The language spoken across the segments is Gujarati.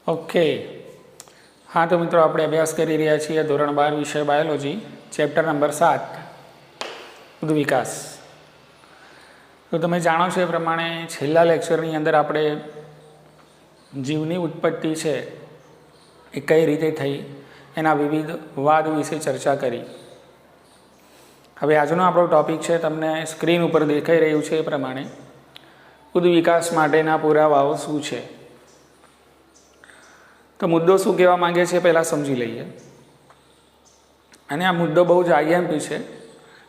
ઓકે. હા તો મિત્રો, આપણે અભ્યાસ કરી રહ્યા છીએ ધોરણ 12 વિષય બાયોલોજી, ચેપ્ટર નંબર 7 ઉદ્વિકાસ. તો તમે જાણો છો એ પ્રમાણે છેલ્લા લેક્ચરની અંદર આપણે જીવની ઉત્પત્તિ છે એ કઈ રીતે થઈ એના વિવિધ વાદ વિશે ચર્ચા કરી. હવે આજનો આપણો ટૉપિક છે, તમને સ્ક્રીન ઉપર દેખાઈ રહ્યું છે એ પ્રમાણે ઉદ્વિકાસ માટેના પુરાવાઓ શું છે. તો મુદ્દો શું કહેવા માંગે છે પહેલાં સમજી લઈએ. અને આ મુદ્દો બહુ જ આઈએમપી છે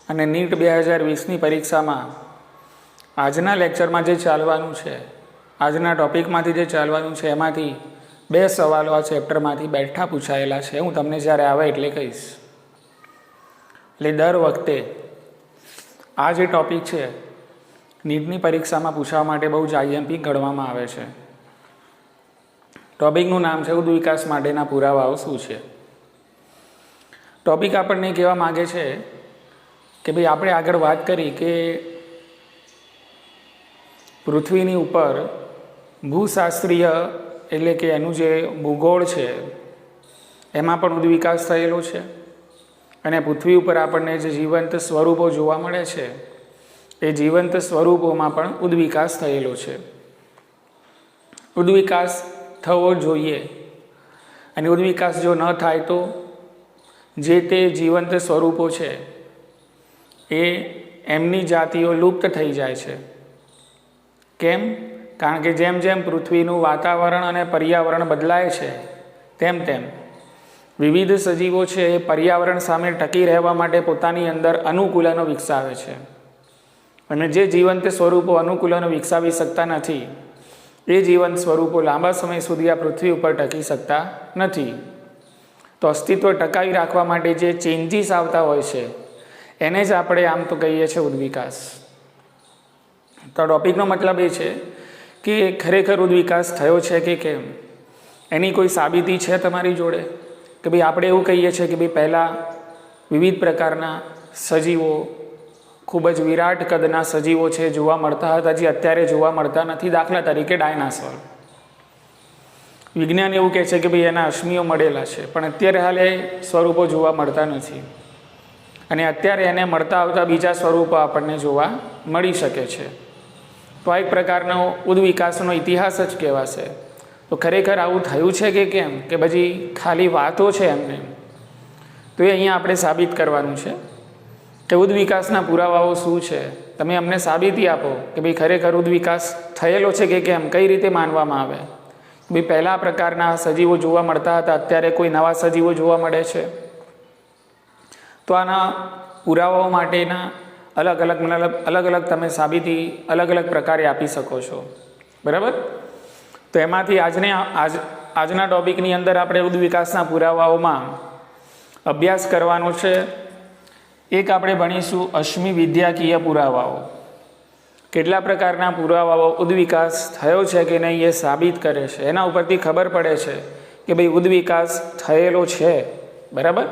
અને નીટ 2020ની પરીક્ષામાં આજના લેક્ચરમાં જે ચાલવાનું છે, આજના ટૉપિકમાંથી જે ચાલવાનું છે એમાંથી 2 સવાલો આ ચેપ્ટરમાંથી બેઠા પૂછાયેલા છે. હું તમને જ્યારે આવે એટલે કહીશ. એટલે દર વખતે આ જે ટૉપિક છે નીટની પરીક્ષામાં પૂછવા માટે બહુ જ આઈએમપી ગણવામાં આવે છે. ટૉપિકનું નામ છે ઉદ્વિકાસ માટેના પુરાવાઓ શું છે. ટૉપિક આપણને કહેવા માગે છે કે ભાઈ આપણે આગળ વાત કરી કે પૃથ્વીની ઉપર ભૂશાસ્ત્રીય એટલે કે એનું જે ભૂગોળ છે એમાં પણ ઉદ્વિકાસ થયેલો છે અને પૃથ્વી ઉપર આપણને જે જીવંત સ્વરૂપો જોવા મળે છે એ જીવંત સ્વરૂપોમાં પણ ઉદ્વિકાસ થયેલો છે. ઉદ્વિકાસ થવો જોઈએ અને ઉદ્વિકાસ જો ન થાય તો જે તે જીવંત સ્વરૂપો છે એ એમની જાતિઓ લુપ્ત થઈ જાય છે. કેમ? કારણ કે જેમ જેમ પૃથ્વીનું વાતાવરણ અને પર્યાવરણ બદલાય છે તેમ તેમ વિવિધ સજીવો છે એ પર્યાવરણ સામે ટકી રહેવા માટે પોતાની અંદર અનુકૂલનો વિકસાવે છે અને જે જીવંત સ્વરૂપો અનુકૂલનો વિકસાવી શકતા નથી એ જીવંત સ્વરૂપો લાંબા સમય સુધી આ પૃથ્વી ઉપર ટકી શકતા નથી. તો અસ્તિત્વ ટકાવી રાખવા માટે જે ચેન્જીસ આવતા હોય છે એને જ આપણે આમ તો કહીએ છીએ ઉદ્વિકાસ. તો ટૉપિકનો મતલબ એ છે કે ખરેખર ઉદ્વિકાસ થયો છે કે કેમ, એની કોઈ સાબિતી છે તમારી જોડે? કે ભાઈ આપણે એવું કહીએ છીએ કે ભાઈ પહેલાં વિવિધ પ્રકારના સજીવો, ખૂબ જ વિરાટ કદના સજીવો છે જોવા મળતા હતા, જે અત્યારે જોવા મળતા નથી. દાખલા તરીકે ડાયનાસોર. વિજ્ઞાન એવું કહે છે કે ભાઈ એના અશ્મિઓ મળેલા છે, પણ અત્યારે હાલ એ સ્વરૂપો જોવા મળતા નથી અને અત્યારે એને મળતા આવતા બીજા સ્વરૂપો આપણને જોવા મળી શકે છે. તો આ એક પ્રકારનો ઉદ્વિકાસનો ઇતિહાસ જ કહેવાશે. તો ખરેખર આવું થયું છે કે કેમ, કે પછી ખાલી વાતો છે એમને? તો એ અહીંયા આપણે સાબિત કરવાનું છે કે ઉદ્વિકાસના પુરાવાઓ શું છે. તમે અમને સાબિતી આપો કે ભાઈ ખરેખર ઉદ્વિકાસ થયેલો છે કે કેમ, કઈ રીતે માનવામાં આવે. ભાઈ પહેલા પ્રકારના સજીવો જોવા મળતા હતા, અત્યારે કોઈ નવા સજીવો જોવા મળે છે. તો આના પુરાવાઓ માટેના અલગ અલગ તમે સાબિતી અલગ અલગ પ્રકારે આપી શકો છો, બરાબર? તો એમાંથી આજના ટૉપિકની અંદર આપણે ઉદ્વિકાસના પુરાવાઓમાં અભ્યાસ કરવાનો છે. એક આપણે ભણીશું અશ્મિ વિદ્યાકીય પુરાવાઓ. કેટલા પ્રકારના પુરાવાઓ ઉદ્વિકાસ થયો છે કે નહીં એ સાબિત કરે છે. એના ઉપરથી ખબર પડે છે કે ભાઈ ઉદ્વિકાસ થયેલો છે, બરાબર?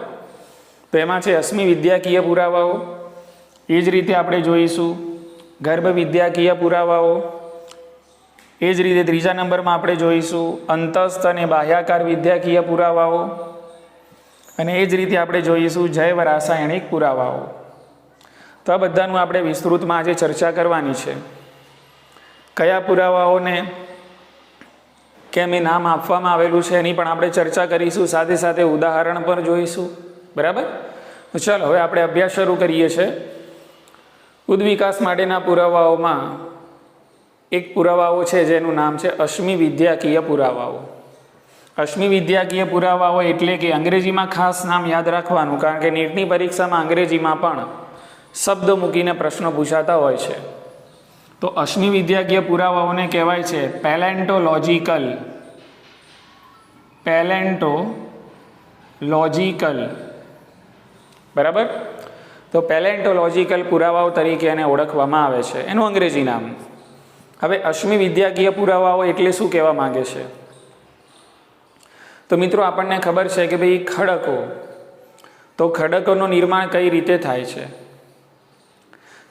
તો એમાં છે અશ્મિ વિદ્યાકીય પુરાવાઓ. એ જ રીતે આપણે જોઈશું ગર્ભ વિદ્યાકીય પુરાવાઓ. એ જ રીતે ત્રીજા નંબરમાં આપણે જોઈશું અંતસ્થ અને બાહ્યાકાર વિદ્યાકીય પુરાવાઓ. અને એ જ રીતે આપણે જોઈશું જૈવ રાસાયણિક પુરાવાઓ. તો આ બધાનું આપણે વિસ્તૃતમાં આજે ચર્ચા કરવાની છે. કયા પુરાવાઓને કેમ એ નામ આપવામાં આવેલું છે એની પણ આપણે ચર્ચા કરીશું, સાથે સાથે ઉદાહરણ પણ જોઈશું, બરાબર? તો ચાલો હવે આપણે અભ્યાસ શરૂ કરીએ છીએ. ઉદ્વિકાસ માટેના પુરાવાઓમાં એક પુરાવાઓ છે જેનું નામ છે અશ્મિ વિદ્યાકીય પુરાવાઓ. અશ્મિ વિદ્યાકીય પુરાવાઓ એટલે કે અંગ્રેજીમાં ખાસ નામ યાદ રાખવાનું, કારણ કે નીટની પરીક્ષામાં અંગ્રેજીમાં પણ શબ્દ મૂકીને પ્રશ્નો પૂછાતા હોય છે. તો અશ્મિ વિદ્યાકીય પુરાવાઓને કહેવાય છે પેલેન્ટોલોજીકલ, બરાબર? તો પેલેન્ટોલોજીકલ પુરાવાઓ તરીકે એને ઓળખવામાં આવે છે, એનું અંગ્રેજી નામ. હવે અશ્મિ વિદ્યાકીય પુરાવાઓ એટલે શું કહેવા માંગે છે? તો મિત્રો આપણને ખબર છે કે ભાઈ ખડકો, તો ખડકોનું નિર્માણ કઈ રીતે થાય છે?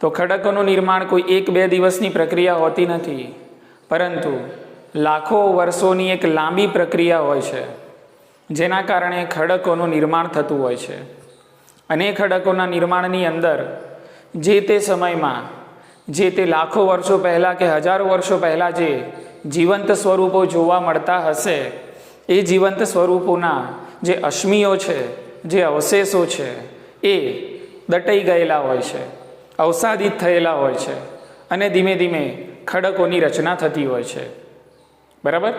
તો ખડકોનું નિર્માણ કોઈ 1-2 દિવસની પ્રક્રિયા હોતી નથી, પરંતુ લાખો વર્ષોની એક લાંબી પ્રક્રિયા હોય છે, જેના કારણે ખડકોનું નિર્માણ થતું હોય છે. અને એ ખડકોના નિર્માણની અંદર જે તે સમયમાં, જે તે લાખો વર્ષો પહેલાં કે હજારો વર્ષો પહેલાં જે જીવંત સ્વરૂપો જોવા મળતા હશે, એ જીવંત સ્વરૂપોના જે અશ્મિઓ છે, જે અવશેષો છે, એ દટાઈ ગયેલા હોય છે, અવસાદિત થયેલા હોય છે, અને ધીમે ધીમે ખડકોની રચના થતી હોય છે. બરાબર?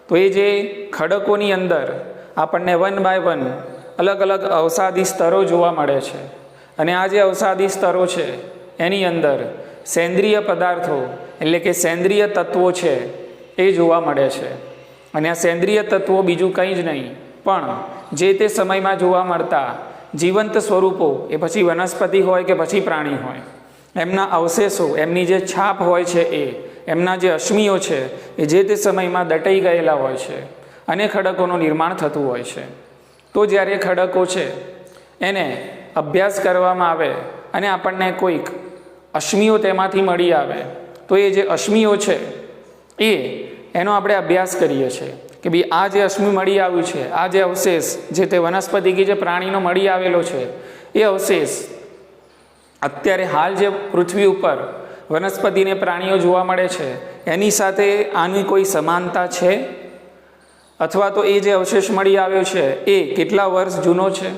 તો એ જે ખડકોની અંદર આપણને 1 બાય 1 અલગ અલગ અવસાદી સ્તરો જોવા મળે છે. અને આ જે અવસાદી સ્તરો છે એની અંદર સેન્દ્રિય પદાર્થો એટલે કે સેન્દ્રિય તત્વો છે એ જોવા મળે છે. અને આ સેન્દ્રિય તત્વો બીજું કંઈ જ નહીં પણ જે તે સમયમાં જોવા મળતા જીવંત સ્વરૂપો, એ પછી વનસ્પતિ હોય કે પછી પ્રાણી હોય, એમના અવશેષો, એમની જે છાપ હોય છે, એમના જે અશ્મિઓ છે એ જે તે સમયમાં દટાઈ ગયેલા હોય છે અને ખડકોનું નિર્માણ થતું હોય છે. તો જ્યારે ખડકો છે એને અભ્યાસ કરવામાં આવે અને આપણને કોઈક અશ્મિઓ તેમાંથી મળી આવે, તો એ જે અશ્મિઓ છે એનો આપણે અભ્યાસ કરીએ છીએ કે ભાઈ આ જે અશ્મિ મળી આવ્યું છે, આ જે અવશેષ જે તે વનસ્પતિ કે જે પ્રાણીનો મળી આવેલો છે, એ અવશેષ અત્યારે હાલ જે પૃથ્વી ઉપર વનસ્પતિને પ્રાણીઓ જોવા મળે છે એની સાથે આની કોઈ સમાનતા છે? અથવા તો એ જે અવશેષ મળી આવ્યો છે એ કેટલા વર્ષ જૂનો છે,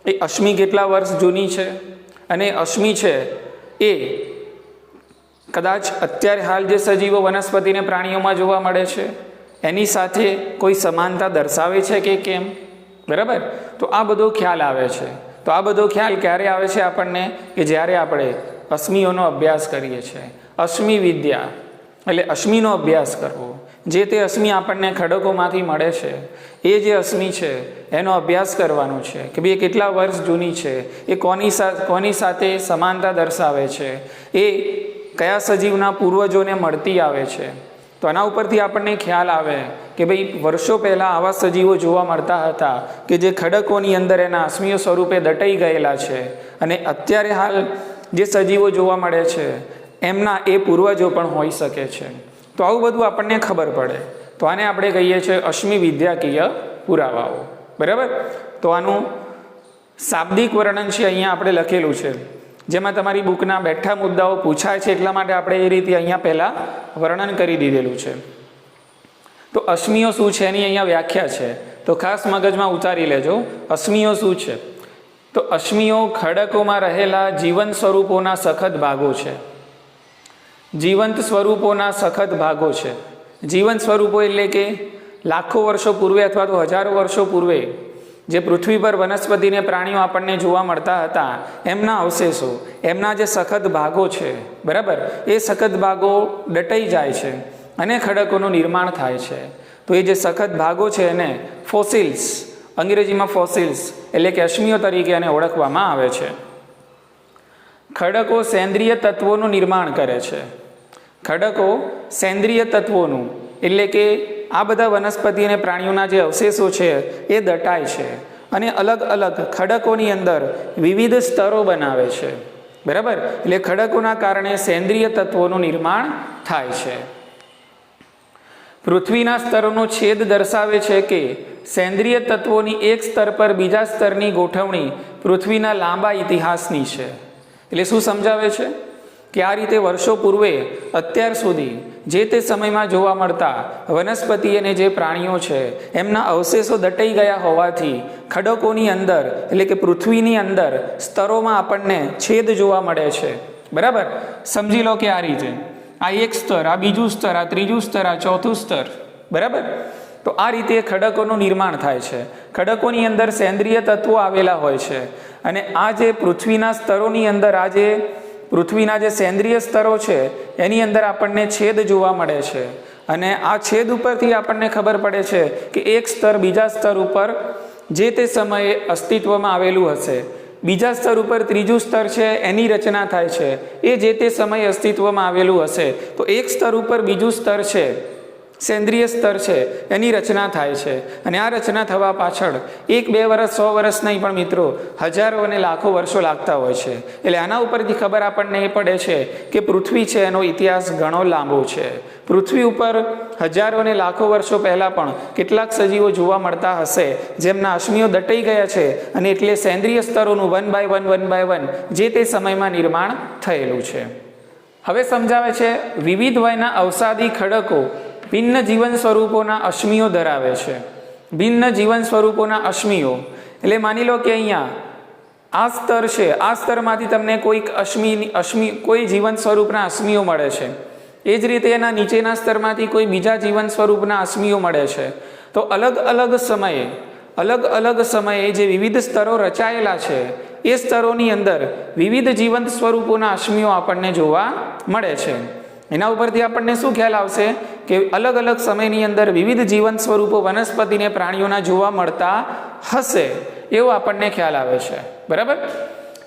એ અશ્મિ કેટલા વર્ષ જૂની છે, અને અશ્મિ છે એ કદાચ અત્યારે હાલ જે સજીવો વનસ્પતિને પ્રાણીઓમાં જોવા મળે છે એની સાથે કોઈ સમાનતા દર્શાવે છે કે કેમ? બરાબર? તો આ બધો ખ્યાલ આવે છે. તો આ બધો ખ્યાલ ક્યારે આવે છે આપણને? કે જ્યારે આપણે અશ્મિઓનો અભ્યાસ કરીએ છીએ. અશ્મિ વિદ્યા એટલે અશ્મિનો અભ્યાસ કરવો. જે તે અશ્મિ આપણને ખડકોમાંથી મળે છે, એ જે અશ્મિ છે એનો અભ્યાસ કરવાનો છે કે ભાઈ એ કેટલા વર્ષ જૂની છે, એ કોની સાથે સમાનતા દર્શાવે છે, એ કયા સજીવના પૂર્વજોને મળતી આવે છે. તો આના ઉપરથી આપણને ખ્યાલ આવે કે ભાઈ વર્ષો પહેલાં આવા સજીવો જોવા મળતા હતા કે જે ખડકોની અંદર એના અશ્મિઓ સ્વરૂપે દટાઈ ગયેલા છે, અને અત્યારે હાલ જે સજીવો જોવા મળે છે એમના એ પૂર્વજો પણ હોઈ શકે છે. તો આવું બધું આપણને ખબર પડે. તો આને આપણે કહીએ છીએ અશ્મિ વિદ્યાકીય પુરાવાઓ. બરાબર? તો આનું શાબ્દિક વર્ણન છે અહીંયા આપણે લખેલું છે, જેમાં તમારી બુકના બેઠા મુદ્દાઓ પૂછાય છે, એટલા માટે આપણે એ રીતે અહીંયા પહેલાં વર્ણન કરી દીધેલું છે. તો અશ્મિઓ શું છે એની અહીંયા વ્યાખ્યા છે, તો ખાસ મગજમાં ઉતારી લેજો. અશ્મિઓ શું છે? તો અશ્મિઓ ખડકોમાં રહેલા જીવંત સ્વરૂપોના સખત ભાગો છે. જીવંત સ્વરૂપોના સખત ભાગો છે. જીવંત સ્વરૂપો એટલે કે લાખો વર્ષો પૂર્વે અથવા તો હજારો વર્ષો પૂર્વે જે પૃથ્વી પર વનસ્પતિને પ્રાણીઓ આપણને જોવા મળતા હતા, એમના અવશેષો, એમના જે સખત ભાગો છે, બરાબર, એ સખત ભાગો દટાઈ જાય છે અને ખડકોનું નિર્માણ થાય છે. તો એ જે સખત ભાગો છે એને ફોસિલ્સ, અંગ્રેજીમાં ફોસિલ્સ એટલે કે અશ્મિઓ તરીકે એને ઓળખવામાં આવે છે. ખડકો સેન્દ્રિય તત્વોનું નિર્માણ કરે છે. ખડકો સેન્દ્રિય તત્વોનું એટલે કે આ બધા વનસ્પતિ અને પ્રાણીઓના જે અવશેષો છે એ દટાય છે અને અલગ અલગ ખડકોની અંદર વિવિધ સ્તરો બનાવે છે. બરાબર? એટલે ખડકોના કારણે સેન્દ્રિય તત્વોનું નિર્માણ થાય છે. પૃથ્વીના સ્તરોનો છેદ દર્શાવે છે કે સેન્દ્રિય તત્વોની એક સ્તર પર બીજા સ્તરની ગોઠવણી પૃથ્વીના લાંબા ઇતિહાસની છે. એટલે શું સમજાવે છે? કે આ રીતે વર્ષો પૂર્વે અત્યાર સુધી જે તે સમયમાં જોવા મળતા વનસ્પતિ અને જે પ્રાણીઓ છે એમના અવશેષો દટાઈ ગયા હોવાથી ખડકોની અંદર એટલે કે પૃથ્વીની અંદર સ્તરોમાં આપણને છેદ જોવા મળે છે. બરાબર? સમજી લો કે આ રીતે આ એક સ્તર, આ બીજું સ્તર, આ ત્રીજું સ્તર, આ ચોથું સ્તર. બરાબર? તો આ રીતે ખડકોનું નિર્માણ થાય છે. ખડકોની અંદર સેન્દ્રિય તત્વો આવેલા હોય છે અને આ જે પૃથ્વીના સ્તરોની અંદર આ જે પૃથ્વીના જે સેન્દ્રિય સ્તરો છે એની અંદર આપણને છેદ જોવા મળે છે. અને આ છેદ ઉપરથી આપણને ખબર પડે છે કે એક સ્તર બીજા સ્તર ઉપર જે તે સમયે અસ્તિત્વમાં આવેલું હશે, બીજા સ્તર ઉપર ત્રીજું સ્તર છે એની રચના થાય છે, એ જે તે સમયે અસ્તિત્વમાં આવેલું હશે. તો એક સ્તર ઉપર બીજું સ્તર છે સેન્દ્રિય સ્તર છે એની રચના થાય છે અને આ રચના થવા પાછળ 1-2 વર્ષ 100 વર્ષ નહીં પણ મિત્રો હજારો અને લાખો વર્ષો લાગતા હોય છે. એટલે આના ઉપરથી ખબર આપણને એ પડે છે કે પૃથ્વી છે એનો ઇતિહાસ ઘણો લાંબો છે. પૃથ્વી ઉપર હજારો અને લાખો વર્ષો પહેલાં પણ કેટલાક સજીવો જોવા મળતા હશે જેમના અશ્મિઓ દટાઈ ગયા છે અને એટલે સેન્દ્રિય સ્તરોનું 1 by 1 જે તે સમયમાં નિર્માણ થયેલું છે. હવે સમજાવે છે વિવિધ વયના અવસાદી ખડકો ભિન્ન જીવન સ્વરૂપોના અશ્મિઓ ધરાવે છે. ભિન્ન જીવન સ્વરૂપોના અશ્મિઓ એટલે માની લો કે અહીંયા આ સ્તર છે, આ સ્તરમાંથી તમને કોઈક કોઈ જીવન સ્વરૂપના અશ્મિઓ મળે છે. એ જ રીતે એના નીચેના સ્તરમાંથી કોઈ બીજા જીવન સ્વરૂપના અશ્મિઓ મળે છે. તો અલગ અલગ સમયે જે વિવિધ સ્તરો રચાયેલા છે એ સ્તરોની અંદર વિવિધ જીવંત સ્વરૂપોના અશ્મિઓ આપણને જોવા મળે છે. એના ઉપરથી આપણને શું ખ્યાલ આવશે કે અલગ અલગ સમયની અંદર વિવિધ જીવંત સ્વરૂપો વનસ્પતિને પ્રાણીઓના જોવા મળતા હશે એવો આપણને ખ્યાલ આવે છે. બરાબર,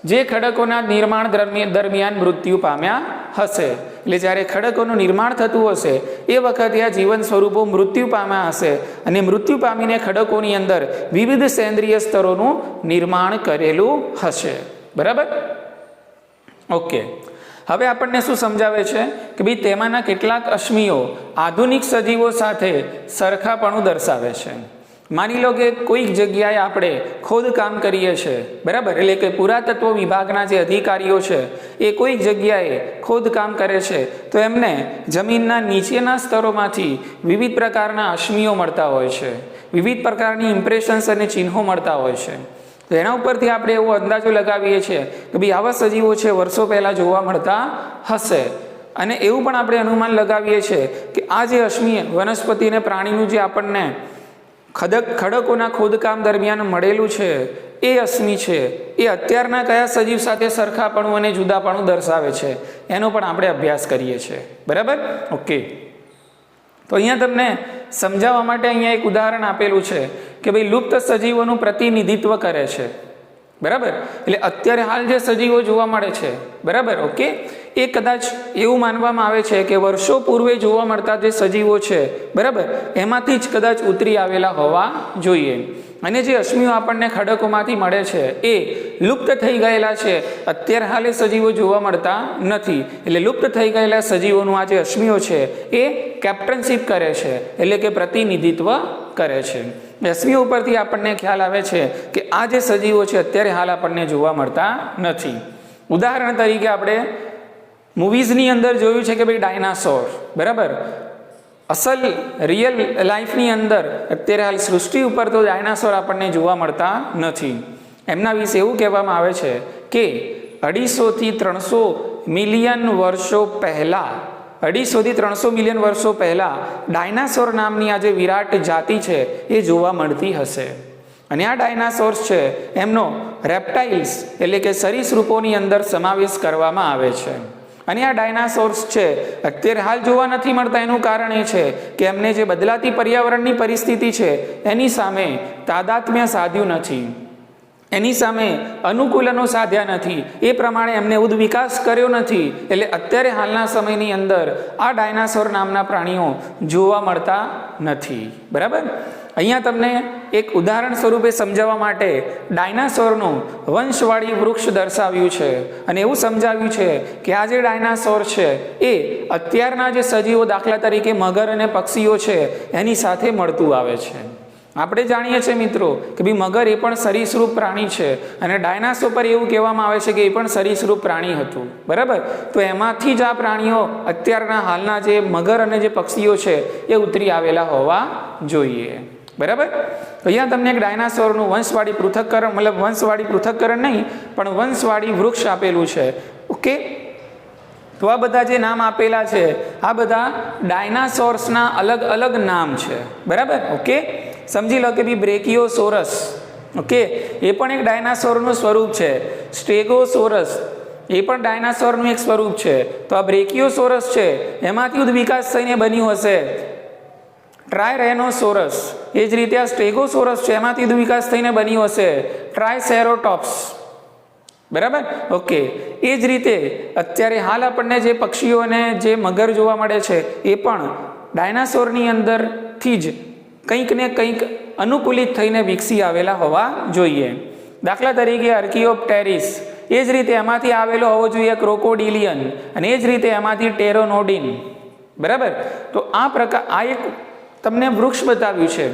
જે ખડકોના નિર્માણ દરમિયાન મૃત્યુ પામ્યા હશે. એટલે જ્યારે ખડકોનું નિર્માણ થતું હશે એ વખતે આ જીવન સ્વરૂપો મૃત્યુ પામ્યા હશે અને મૃત્યુ પામીને ખડકોની અંદર વિવિધ સેન્દ્રિય સ્તરોનું નિર્માણ કરેલું હશે. બરાબર, ઓકે. હવે આપણને શું સમજાવે છે કે ભાઈ તેમાંના કેટલાક અશ્મિઓ આધુનિક સજીવો સાથે સરખાપણું દર્શાવે છે. માની લો કે કોઈક જગ્યાએ આપણે ખોદકામ કરીએ છીએ, બરાબર, એટલે કે પુરાતત્વ વિભાગના જે અધિકારીઓ છે એ કોઈક જગ્યાએ ખોદકામ કરે છે તો એમને જમીનના નીચેના સ્તરોમાંથી વિવિધ પ્રકારના અશ્મિઓ મળતા હોય છે, વિવિધ પ્રકારની ઇમ્પ્રેશન્સ અને ચિહ્નો મળતા હોય છે. તો એના ઉપરથી આપણે એવો અંદાજો લગાવીએ છીએ કે ભાઈ આવા સજીવો છે વર્ષો પહેલાં જોવા મળતા હશે. અને એવું પણ આપણે અનુમાન લગાવીએ છીએ કે આ જે અશ્મિ વનસ્પતિ અને પ્રાણીનું જે આપણને ખડકોના ખોદકામ દરમિયાન મળેલું છે એ અશ્મિ છે એ અત્યારના કયા સજીવ સાથે સરખાપણું અને જુદાપણું દર્શાવે છે એનો પણ આપણે અભ્યાસ કરીએ છીએ. બરાબર, ઓકે. તો અહીંયા તમને સમજાવવા માટે અહીંયા એક ઉદાહરણ આપેલું છે કે ભાઈ લુપ્ત સજીવોનું પ્રતિનિધિત્વ કરે છે. બરાબર, એટલે અત્યારે હાલ જે સજીવો જોવા મળે છે, બરાબર, ઓકે, એ કદાચ એવું માનવામાં આવે છે કે વર્ષો પૂર્વે જોવા મળતા જે સજીવો છે, બરાબર, એમાંથી જ કદાચ ઉતરી આવેલા હોવા જોઈએ. અને જે અશ્મિઓ આપણને ખડકોમાંથી મળે છે એ લુપ્ત થઈ ગયેલા છે, અત્યારે હાલે સજીવો જોવા મળતા નથી. એટલે લુપ્ત થઈ ગયેલા સજીવોનું આ જે અશ્મિઓ છે એ કેપ્ટનશીપ કરે છે, એટલે કે પ્રતિનિધિત્વ કરે છે. અશ્મિઓ ઉપરથી આપણને ખ્યાલ આવે છે કે આ જે સજીવો છે અત્યારે હાલ આપણને જોવા મળતા નથી. ઉદાહરણ તરીકે આપણે મૂવીઝની અંદર જોયું છે કે ભાઈ ડાયનાસોર, બરાબર, અસલ રિયલ લાઈફની અંદર અત્યારે હાલ સૃષ્ટિ ઉપર તો ડાયનાસોર આપણને જોવા મળતા નથી. એમના વિશે એવું કહેવામાં આવે છે કે 250 થી 300 મિલિયન વર્ષો પહેલાં 250 થી 300 મિલિયન વર્ષો પહેલાં ડાયનાસોર નામની આ જે વિરાટ જાતિ છે એ જોવા મળતી હશે. અને આ ડાયનાસોર્સ છે એમનો રેપ્ટાઇલ્સ એટલે કે સરીસૃપોની અંદર સમાવેશ કરવામાં આવે છે. અને આ ડાયનાસોર્સ છે અત્યારે હાલ જોવા નથી મળતા. એનું કારણ એ છે કે એમને જે બદલાતી પર્યાવરણની પરિસ્થિતિ છે એની સામે તાદાત્મ્ય સાધ્યું નથી, એની સામે અનુકૂલનો સાધ્યા નથી, એ પ્રમાણે એમને વિકાસ કર્યો નથી. એટલે અત્યારે હાલના સમયની અંદર આ ડાયનાસોર નામના પ્રાણીઓ જોવા મળતા નથી. બરાબર, અહીંયા તમને એક ઉદાહરણ સ્વરૂપે સમજાવવા માટે ડાયનાસોરનું વંશવાળી વૃક્ષ દર્શાવ્યું છે અને એવું સમજાવ્યું છે કે આ જે ડાયનાસોર છે એ અત્યારના જે સજીવો, દાખલા તરીકે મગર અને પક્ષીઓ છે એની સાથે મળતું આવે છે. આપણે જાણીએ છીએ મિત્રો કે ભાઈ મગર એ પણ સરીસૃપ પ્રાણી છે અને ડાયનાસોર પર એવું કહેવામાં આવે છે કે એ પણ સરીસૃપ પ્રાણી હતું. બરાબર, તો એમાંથી જ આ પ્રાણીઓ અત્યારના હાલના જે મગર અને જે પક્ષીઓ છે એ ઉતરી આવેલા હોવા જોઈએ. બરાબર, તો અહીંયા તમને એક ડાયનાસોરનું વંશવાળી પૃથક્કરણ નહીં પણ વંશવાળી વૃક્ષ આપેલું છે. ઓકે, તો આ બધા જે નામ આપેલા છે આ બધા ડાયનાસોર્સના અલગ અલગ નામ છે. બરાબર, ઓકે, સમજી લો કે ભાઈ બ્રેકિયોસોરસ, ઓકે, એ પણ એક ડાયનાસોરનું સ્વરૂપ છે. સ્ટેગોસોરસ એ પણ ડાયનાસોરનું એક સ્વરૂપ છે. તો આ બ્રેકિયોસોરસ છે એમાંથી વિકાસ થઈને બન્યું હશે ટ્રાયરેનોસોરસ. એ જ રીતે આ સ્ટેગોસોરસ છે એમાંથી વિકાસ થઈને બન્યું હશે ટ્રાયસેરોટોપ્સ. બરાબર, ઓકે. એ જ રીતે અત્યારે હાલ આપણને જે પક્ષીઓ અને જે મગર જોવા મળે છે એ પણ ડાયનાસોરની અંદરથી જ કંઈક ને કંઈક અનુકૂલિત થઈને વિકસી આવેલા હોવા જોઈએ. દાખલા તરીકે આર્કિયોપ્ટેરિસ, એ જ રીતે એમાંથી આવેલો હોવો જોઈએ ક્રોકોડિલિયન, અને એ જ રીતે એમાંથી ટેરોનોડિન. બરાબર. તો આ એક તમને વૃક્ષ બતાવ્યું છે.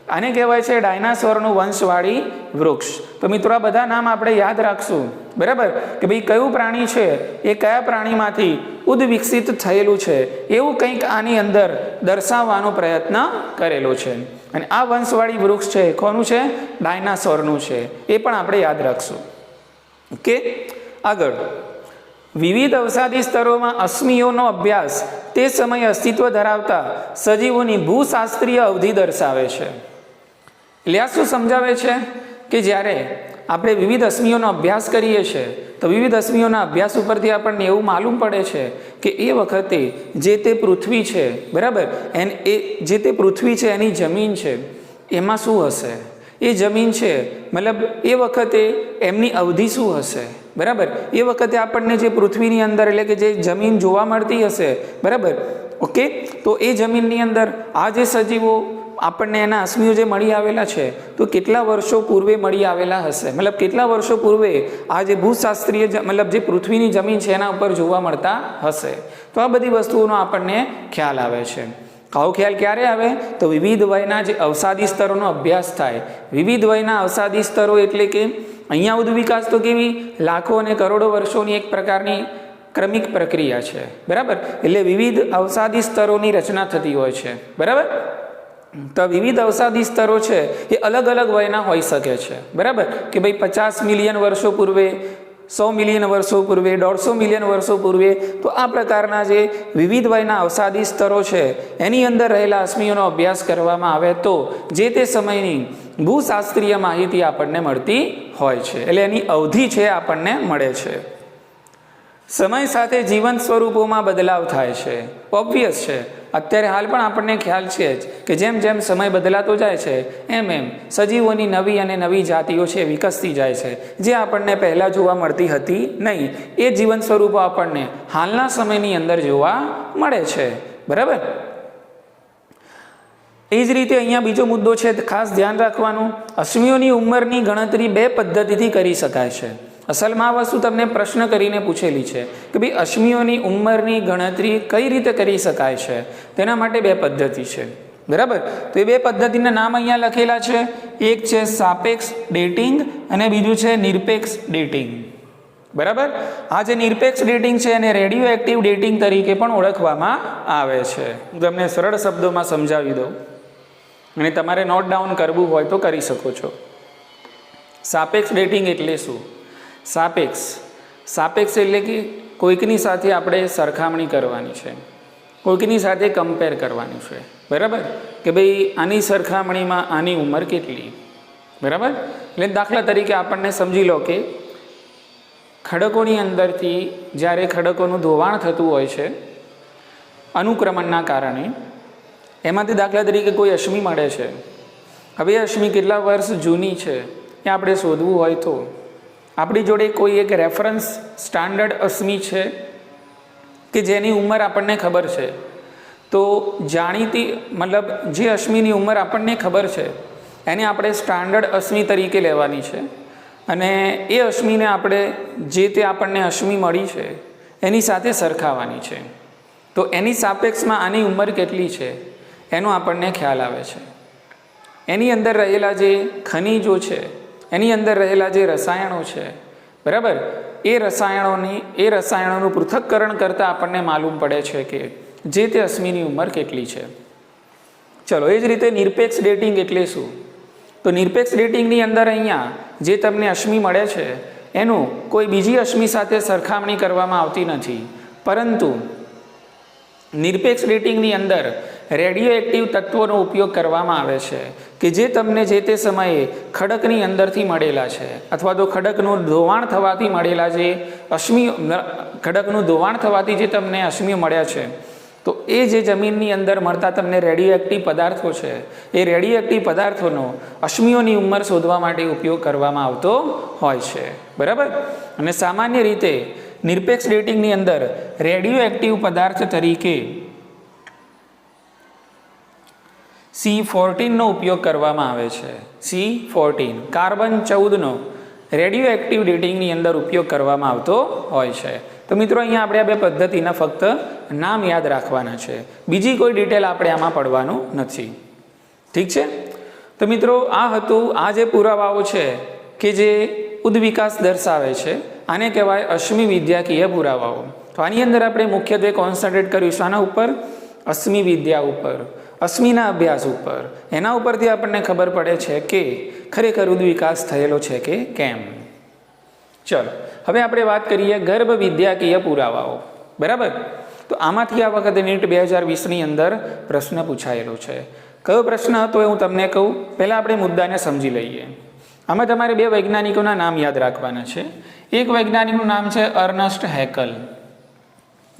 આને કહેવાય છે ડાયનાસોરનું વંશવાળી વૃક્ષ. તો મિત્રો આ બધા નામ આપણે યાદ રાખશું. બરાબર, કે ભાઈ કયું પ્રાણી છે એ કયા પ્રાણીમાંથી ઉદ્વિકસિત થયેલું છે, એવું કંઈક આની અંદર દર્શાવવાનો પ્રયત્ન કરેલો છે. અને આ વંશવાળી વૃક્ષ છે કોનું છે? ડાયનાસોરનું છે. એ પણ આપણે યાદ રાખશું. ઓકે. આગળ, વિવિધ અવસાદી સ્તરોમાં અશ્મિઓનો અભ્યાસ તે સમયે અસ્તિત્વ ધરાવતા સજીવોની ભૂશાસ્ત્રીય અવધિ દર્શાવે છે. એટલે આ શું સમજાવે છે કે જ્યારે આપણે વિવિધ અશ્મિઓનો અભ્યાસ કરીએ છીએ તો વિવિધ અશ્મિઓના અભ્યાસ ઉપરથી આપણને એવું માલુમ પડે છે કે એ વખતે જે તે પૃથ્વી છે, બરાબર, જે તે પૃથ્વી છે એની જમીન છે એમાં શું હશે, એ જમીન છે મતલબ એ વખતે એમની અવધિ શું હશે. બરાબર, એ વખતે આપણને જે પૃથ્વીની અંદર એટલે કે જે જમીન જોવા મળતી હશે, બરાબર, ઓકે, તો એ જમીનની અંદર આ જે સજીવો આપણને એના અશ્મિઓ જે મળી આવેલા છે તો કેટલા વર્ષો પૂર્વે મળી આવેલા હશે, મતલબ કેટલા વર્ષો પૂર્વે આ જે ભૂશાસ્ત્રીય મતલબ જે પૃથ્વીની જમીન છે એના ઉપર જોવા મળતા હશે. તો આ બધી વસ્તુઓનો આપણને ખ્યાલ આવે છે. આવો ખ્યાલ ક્યારે આવે? તો વિવિધ વયના જે અવસાદી સ્તરોનો અભ્યાસ થાય. વિવિધ વયના અવસાદી સ્તરો એટલે કે અહીંયા ઉદ્વિકાસ તો કેવી લાખો અને કરોડો વર્ષોની એક પ્રકારની ક્રમિક પ્રક્રિયા છે. બરાબર, એટલે વિવિધ અવસાદી સ્તરોની રચના થતી હોય છે. બરાબર, તો વિવિધ અવસાદી સ્તરો છે એ અલગ અલગ વયના હોઈ શકે છે. બરાબર, કે ભાઈ 50 મિલિયન વર્ષો પૂર્વે, 100 મિલિયન વર્ષો પૂર્વે, 150 મિલિયન વર્ષો પૂર્વે. તો આ પ્રકારના જે વિવિધ વયના અવસાદી સ્તરો છે એની અંદર રહેલા અશ્મિઓનો અભ્યાસ કરવામાં આવે તો જે તે સમયની ભૂશાસ્ત્રીય માહિતી આપણને મળતી હોય છે. એટલે એની અવધિ છે આપણને મળે છે. સમય સાથે જીવંત સ્વરૂપોમાં બદલાવ થાય છે. ઓબ્વિયસ છે, અત્યારે હાલ પણ આપણને ખ્યાલ છે જ કે જેમ જેમ સમય બદલાતો જાય છે એમ એમ સજીવોની નવી અને નવી જાતિઓ છે વિકસતી જાય છે, જે આપણને પહેલાં જોવા મળતી હતી નહીં. એ જીવંત સ્વરૂપો આપણને હાલના સમયની અંદર જોવા મળે છે. બરાબર. એ જ રીતે અહીંયા બીજો મુદ્દો છે, ખાસ ધ્યાન રાખવાનું. અશ્મિઓની ઉંમરની ગણતરી 2 પદ્ધતિથી કરી શકાય છે. અસલમાં આ વસ્તુ તમને પ્રશ્ન કરીને પૂછેલી છે કે ભાઈ અશ્મિઓની ઉંમરની ગણતરી કઈ રીતે કરી શકાય છે. તેના માટે 2 પદ્ધતિ છે. બરાબર, તો એ 2 પદ્ધતિના નામ અહીંયા લખેલા છે. એક છે સાપેક્ષ ડેટિંગ અને બીજું છે નિરપેક્ષ ડેટિંગ. બરાબર, આ જે નિરપેક્ષ ડેટિંગ છે એને રેડિયો એક્ટિવ ડેટિંગ તરીકે પણ ઓળખવામાં આવે છે. હું તમને સરળ શબ્દોમાં સમજાવી દઉં અને તમારે નોટ ડાઉન કરવું હોય તો કરી શકો છો. સાપેક્ષ ડેટિંગ એટલે શું? સાપેક્ષ એટલે કે કોઈકની સાથે આપણે સરખામણી કરવાની છે, કોઈકની સાથે કમ્પેર કરવાની છે. બરાબર, કે ભાઈ આની સરખામણીમાં આની ઉંમર કેટલી. બરાબર, એટલે દાખલા તરીકે આપણને સમજી લો કે ખડકોની અંદરથી જ્યારે ખડકોનું ધોવાણ થતું હોય છે અનુક્રમણના કારણે, એમાંથી દાખલા તરીકે કોઈ અશ્મિ મળે છે. હવે એ અશ્મિ કેટલા વર્ષ જૂની છે એ આપણે શોધવું હોય તો આપણી જોડે કોઈ એક રેફરન્સ સ્ટાન્ડર્ડ અશ્મિ છે કે જેની ઉંમર આપણને ખબર છે. તો જાણીતી મતલબ જે અશ્મિની ઉંમર આપણને ખબર છે એને આપણે સ્ટાન્ડર્ડ અશ્મિ તરીકે લેવાની છે અને એ અશ્મિને આપણે જે તે આપણને અશ્મિ મળી છે એની સાથે સરખાવવાની છે. તો એની સાપેક્ષમાં આની ઉંમર કેટલી છે એનો આપણને ખ્યાલ આવે છે. એની અંદર રહેલા જે ખનિજો છે, એની અંદર રહેલા જે રસાયણો છે, બરાબર, એ રસાયણોનું પૃથક્કરણ કરતાં આપણને માલુમ પડે છે કે જે તે અશ્મિની ઉંમર કેટલી છે. ચલો, એ જ રીતે નિરપેક્ષ ડેટિંગ એટલે શું? તો નિરપેક્ષ ડેટિંગની અંદર અહીંયા જે તમને અશ્મિ મળે છે એનું કોઈ બીજી અશ્મિ સાથે સરખામણી કરવામાં આવતી નથી, પરંતુ નિરપેક્ષ ડેટિંગની અંદર રેડિયો એક્ટિવ તત્વોનો ઉપયોગ કરવામાં આવે છે કે જે તમને જે તે સમયે ખડકની અંદરથી મળેલા છે અથવા તો ખડકનું ધોવાણ થવાથી મળેલા જે ખડકનું ધોવાણ થવાથી જે તમને અશ્મિઓ મળ્યા છે, તો એ જે જમીનની અંદર મળતા તમને રેડિયો એક્ટિવ પદાર્થો છે એ રેડિયો એક્ટિવ પદાર્થોનો અશ્મિઓની ઉંમર શોધવા માટે ઉપયોગ કરવામાં આવતો હોય છે. બરાબર, અને સામાન્ય રીતે નિરપેક્ષ ડેટિંગની અંદર રેડિયો એક્ટિવ પદાર્થ તરીકે C14નો ઉપયોગ કરવામાં આવે છે. C14 કાર્બન 14નો રેડિયો એક્ટિવ ડેટિંગની અંદર ઉપયોગ કરવામાં આવતો હોય છે. તો મિત્રો અહીંયા આપણે આ બે પદ્ધતિના ફક્ત નામ યાદ રાખવાના છે, બીજી કોઈ ડિટેલ આપણે આમાં પડવાનું નથી. ઠીક છે. તો મિત્રો આ હતું, આ જે પુરાવાઓ છે કે જે ઉદ્વિકાસ દર્શાવે છે આને કહેવાય અશ્મિ વિદ્યાકીય પુરાવાઓ. તો આની અંદર આપણે મુખ્યત્વે કોન્સન્ટ્રેટ કર્યું શાના ઉપર? અશ્મિ વિદ્યા ઉપર, અશ્મિના અભ્યાસ ઉપર. એના ઉપરથી આપણને ખબર પડે છે કે ખરેખર ઉદ્વિકાસ થયેલો છે કે કેમ. ચલો હવે આપણે વાત કરીએ ગર્ભ વિદ્યાકીય પુરાવાઓ. બરાબર. તો આમાંથી આ વખતે નીટ 2020ની અંદર પ્રશ્ન પૂછાયેલો છે. કયો પ્રશ્ન હતો એ હું તમને કહું, પહેલાં આપણે મુદ્દાને સમજી લઈએ. આમાં તમારે બે વૈજ્ઞાનિકોના નામ યાદ રાખવાના છે. એક વૈજ્ઞાનિકનું નામ છે અર્નસ્ટ હેકલ.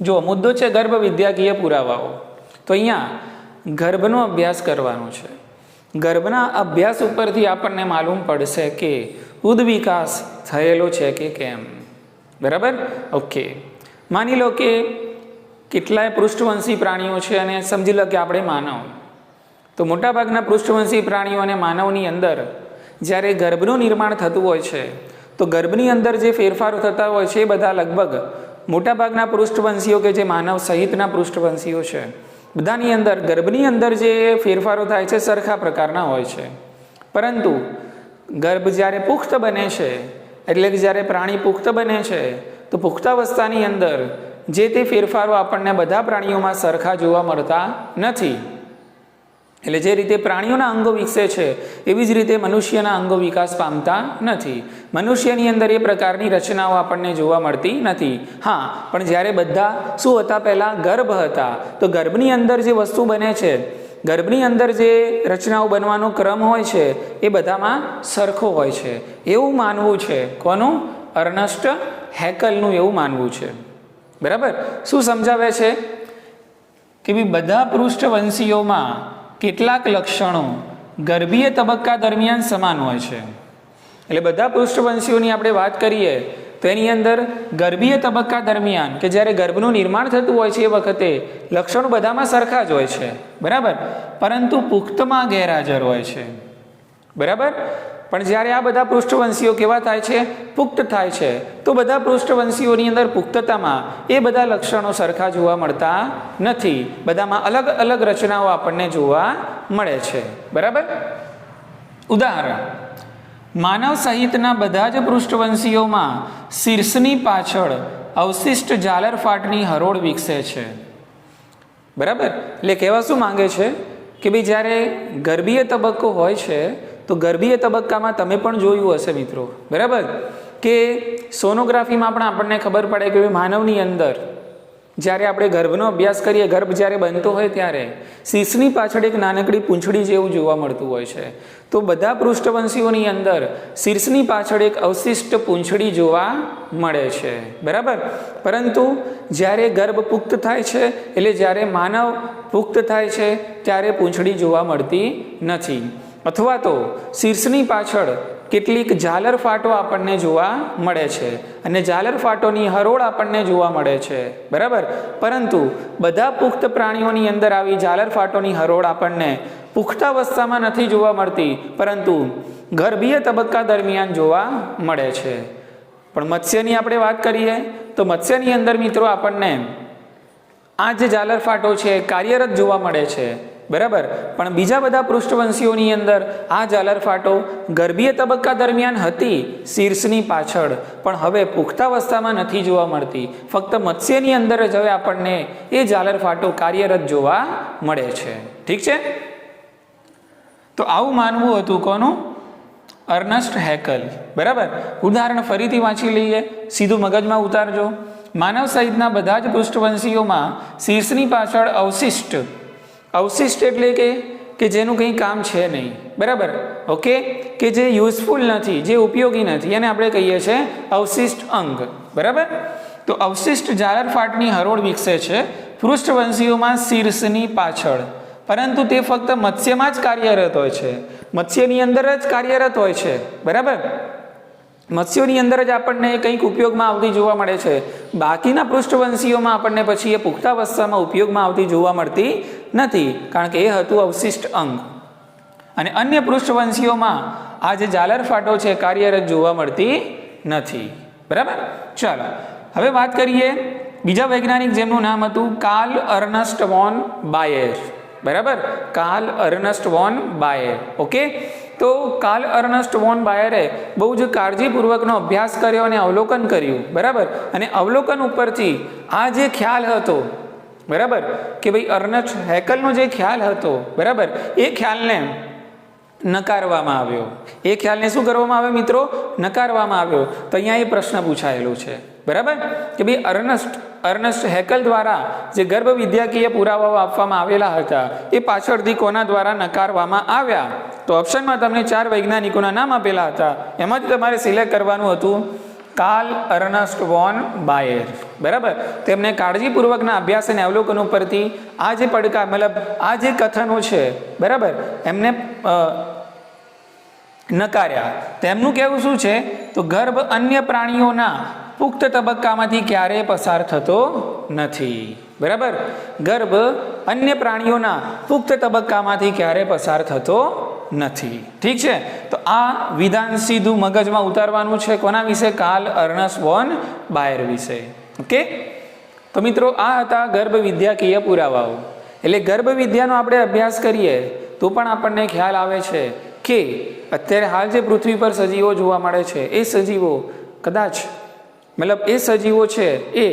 જો મુદ્દો છે ગર્ભ વિદ્યાકીય પુરાવાઓ, તો અહીંયા ગર્ભનો અભ્યાસ કરવાનો છે. ગર્ભના અભ્યાસ ઉપરથી આપણને માલુમ પડશે કે ઉદ્વિકાસ થયેલો છે કે કેમ. બરાબર. ઓકે, માની લો કે કેટલાય પૃષ્ઠવંશી પ્રાણીઓ છે અને સમજી લો કે આપણે માનવ. તો મોટાભાગના પૃષ્ઠવંશી પ્રાણીઓ અને માનવની અંદર જ્યારે ગર્ભનું નિર્માણ થતું હોય છે તો ગર્ભની અંદર જે ફેરફારો થતા હોય છે એ બધા લગભગ મોટાભાગના પૃષ્ઠવંશીઓ કે જે માનવ સહિતના પૃષ્ઠવંશીઓ છે બધાની અંદર ગર્ભની અંદર જે ફેરફારો થાય છે સરખા પ્રકારના હોય છે. પરંતુ ગર્ભ જ્યારે પુખ્ત બને છે, એટલે કે જ્યારે પ્રાણી પુખ્ત બને છે તો પુખ્તાવસ્થાની અંદર જે તે ફેરફારો આપણને બધા પ્રાણીઓમાં સરખા જોવા મળતા નથી. એટલે જે રીતે પ્રાણીઓના અંગો વિકસે છે એવી જ રીતે મનુષ્યના અંગો વિકાસ પામતા નથી. મનુષ્યની અંદર એ પ્રકારની રચનાઓ આપણને જોવા મળતી નથી. હા, પણ જ્યારે બધા શું હતા? પહેલાં ગર્ભ હતા. તો ગર્ભની અંદર જે વસ્તુ બને છે, ગર્ભની અંદર જે રચનાઓ બનવાનો ક્રમ હોય છે એ બધામાં સરખો હોય છે એવું માનવું છે. કોનું? અર્નસ્ટ હેકલનું એવું માનવું છે. બરાબર. શું સમજાવે છે કે ભાઈ બધા પૃષ્ઠવંશીઓમાં કેટલાક લક્ષણો ગર્ભીય તબક્કા દરમિયાન સમાન હોય છે. એટલે બધા પૃષ્ઠવંશીઓની આપણે વાત કરીએ તો એની અંદર ગર્ભીય તબક્કા દરમિયાન કે જ્યારે ગર્ભનું નિર્માણ થતું હોય છે એ વખતે લક્ષણો બધામાં સરખા જ હોય છે. બરાબર. પરંતુ પુખ્તમાં ગેરહાજર હોય છે. બરાબર. પણ જ્યારે આ બધા પૃષ્ઠવંશીઓ કેવા થાય છે? પુખ્ત થાય છે. તો બધા પૃષ્ઠવંશીઓની અંદર પુખ્તતામાં એ બધા લક્ષણો સરખા જોવા મળતા નથી. બધામાં અલગ અલગ રચનાઓ આપણને જોવા મળે છે. બરાબર. ઉદાહરણ, માનવ સહિતના બધા જ પૃષ્ઠવંશીઓમાં શીર્ષની પાછળ અવશિષ્ટ ઝાલરફાટની હરોળ વિકસે છે. બરાબર. એટલે કહેવા શું માંગે છે કે ભાઈ જ્યારે ગર્ભીય તબક્કો હોય છે તો ગર્ભીય તબક્કામાં તમે પણ જોયું હશે મિત્રો. બરાબર, કે સોનોગ્રાફીમાં પણ આપણને ખબર પડે કે માનવની અંદર જ્યારે આપણે ગર્ભનો અભ્યાસ કરીએ, ગર્ભ જ્યારે બનતો હોય ત્યારે શીશની પાછળ એક નાનકડી પૂંછડી જેવું જોવા મળતું હોય છે. તો બધા પૃષ્ઠવંશીઓની અંદર શીર્ષની પાછળ એક અવશિષ્ટ પૂંછડી જોવા મળે છે. બરાબર. પરંતુ જ્યારે ગર્ભ પુખ્ત થાય છે, એટલે જ્યારે માનવ પુખ્ત થાય છે ત્યારે પૂંછડી જોવા મળતી નથી. અથવા તો શીર્ષની પાછળ કેટલીક ઝાલરફાટો આપણને જોવા મળે છે અને ઝાલરફાટોની હરોળ આપણને જોવા મળે છે. બરાબર. પરંતુ બધા પુખ્ત પ્રાણીઓની અંદર આવી ઝાલરફાટોની હરોળ આપણને પુખ્તાવસ્થામાં નથી જોવા મળતી, પરંતુ ગર્ભીય તબક્કા દરમિયાન જોવા મળે છે. પણ મત્સ્યની આપણે વાત કરીએ તો મત્સ્યની અંદર મિત્રો આપણને આ જે ઝાલરફાટો છે કાર્યરત જોવા મળે છે. બરાબર. પણ બીજા બધા પૃષ્ઠવંશીઓની અંદર આ ઝાલરફાટો ગર્ભીય તબક્કા દરમિયાન હતી શીર્ષની પાછળ, પણ હવે પુખ્તાવસ્થામાં નથી જોવા મળતી. ફક્ત મત્સ્યની અંદર જ હવે આપણને એ ઝાલરફાટો કાર્યરત જોવા મળે છે. ઠીક છે. તો આવું માનવું હતું કોનું? અર્નસ્ટ હેકલ. બરાબર. ઉદાહરણ ફરીથી વાંચી લઈએ, સીધું મગજમાં ઉતારજો. માનવ સહિતના બધા જ પૃષ્ઠવંશીઓમાં શીર્ષની પાછળ અવશિષ્ટ એટલે કે જેનું કંઈ કામ છે નહીં. બરાબર. ઓકે, કે જે યુઝફુલ નથી, જે ઉપયોગી નથી, એને આપણે કહીએ છીએ અવશિષ્ટ અંગ. બરાબર. તો અવશિષ્ટ ઝાલરફાટની હરોળ વિકસે છે પૃષ્ઠવંશીઓમાં શીર્ષની પાછળ, પરંતુ તે ફક્ત મત્સ્યમાં જ કાર્યરત હોય છે. મત્સ્યની અંદર જ કાર્યરત હોય છે. બરાબર. મત્સ્યોની અંદર જ આપણને કંઈક ઉપયોગમાં આવતી જોવા મળે છે. બાકીના પૃષ્ઠવંશીઓમાં આપણને પછી એ પુખ્તાવસ્થામાં ઉપયોગમાં આવતી જોવા મળતી નથી, કારણ કે એ હતું અવશિષ્ટ અંગ. અને અન્ય પૃષ્ઠવંશીઓમાં આ જે ઝાલર ફાટો છે કાર્યરત જોવા મળતી નથી. બરાબર. ચાલો હવે વાત કરીએ બીજા વૈજ્ઞાનિક જેમનું નામ હતું કાર્લ અર્નસ્ટ વોન બાયર. બરાબર, કાર્લ અર્નસ્ટ વોન બાયર. ઓકે, તો કાર્લ અર્નસ્ટ વોન બાયરે બહુ જ કાળજીપૂર્વકનો અભ્યાસ કર્યો અને અવલોકન કર્યું. બરાબર, અને અવલોકન ઉપરથી આ જે ખ્યાલ હતો, બરાબર, કે ભાઈ અર્નસ્ટ હેકલનો જે ખ્યાલ હતો, બરાબર, એ ખ્યાલને નકારવામાં આવ્યો. એ ખ્યાલને શું કરવામાં આવ્યો મિત્રો? નકારવામાં આવ્યો. તો અહીંયા એ પ્રશ્ન પૂછાયેલો છે. બરાબર, કે ભાઈ અર્નસ્ટ હેકલ દ્વારા જે ગર્ભ વિદ્યાકીય પુરાવાઓ આપવામાં આવેલા હતા એ પાછળથી કોના દ્વારા નકારવામાં આવ્યા? તો ઓપ્શનમાં તમને 4 વૈજ્ઞાનિકોના નામ આપેલા હતા, એમાંથી તમારે સિલેક્ટ કરવાનું હતું કાર્લ અર્નસ્ટ વોન બાયર. બરાબર, તેમને કાળજીપૂર્વકના અભ્યાસ અને અવલોકનો પરથી આ જે પડકાર મતલબ આ જે કથનો છે, બરાબર, એમને નકાર્યા. તેમનું કહેવું શું છે? તો ગર્ભ અન્ય પ્રાણીઓના પુખ્ત તબક્કામાંથી ક્યારેય પસાર થતો નથી. બરાબર, ગર્ભ અન્ય પ્રાણીઓના પુખ્ત તબક્કામાંથી ક્યારેય પસાર થતો નથી. ઠીક છે, તો આ વિધાન સીધું મગજમાં ઉતારવાનું છે. કોના વિશે? કાર્લ અર્નસ્ટ વોન બાયર વિશે. ઓકે, તો મિત્રો આ હતા ગર્ભ વિદ્યાકીય પુરાવાઓ. એટલે ગર્ભ વિદ્યાનો આપણે અભ્યાસ કરીએ તો પણ આપણને ખ્યાલ આવે છે કે અત્યારે હાલ જે પૃથ્વી પર સજીવો જોવા મળે છે એ સજીવો કદાચ મતલબ એ સજીવો છે એ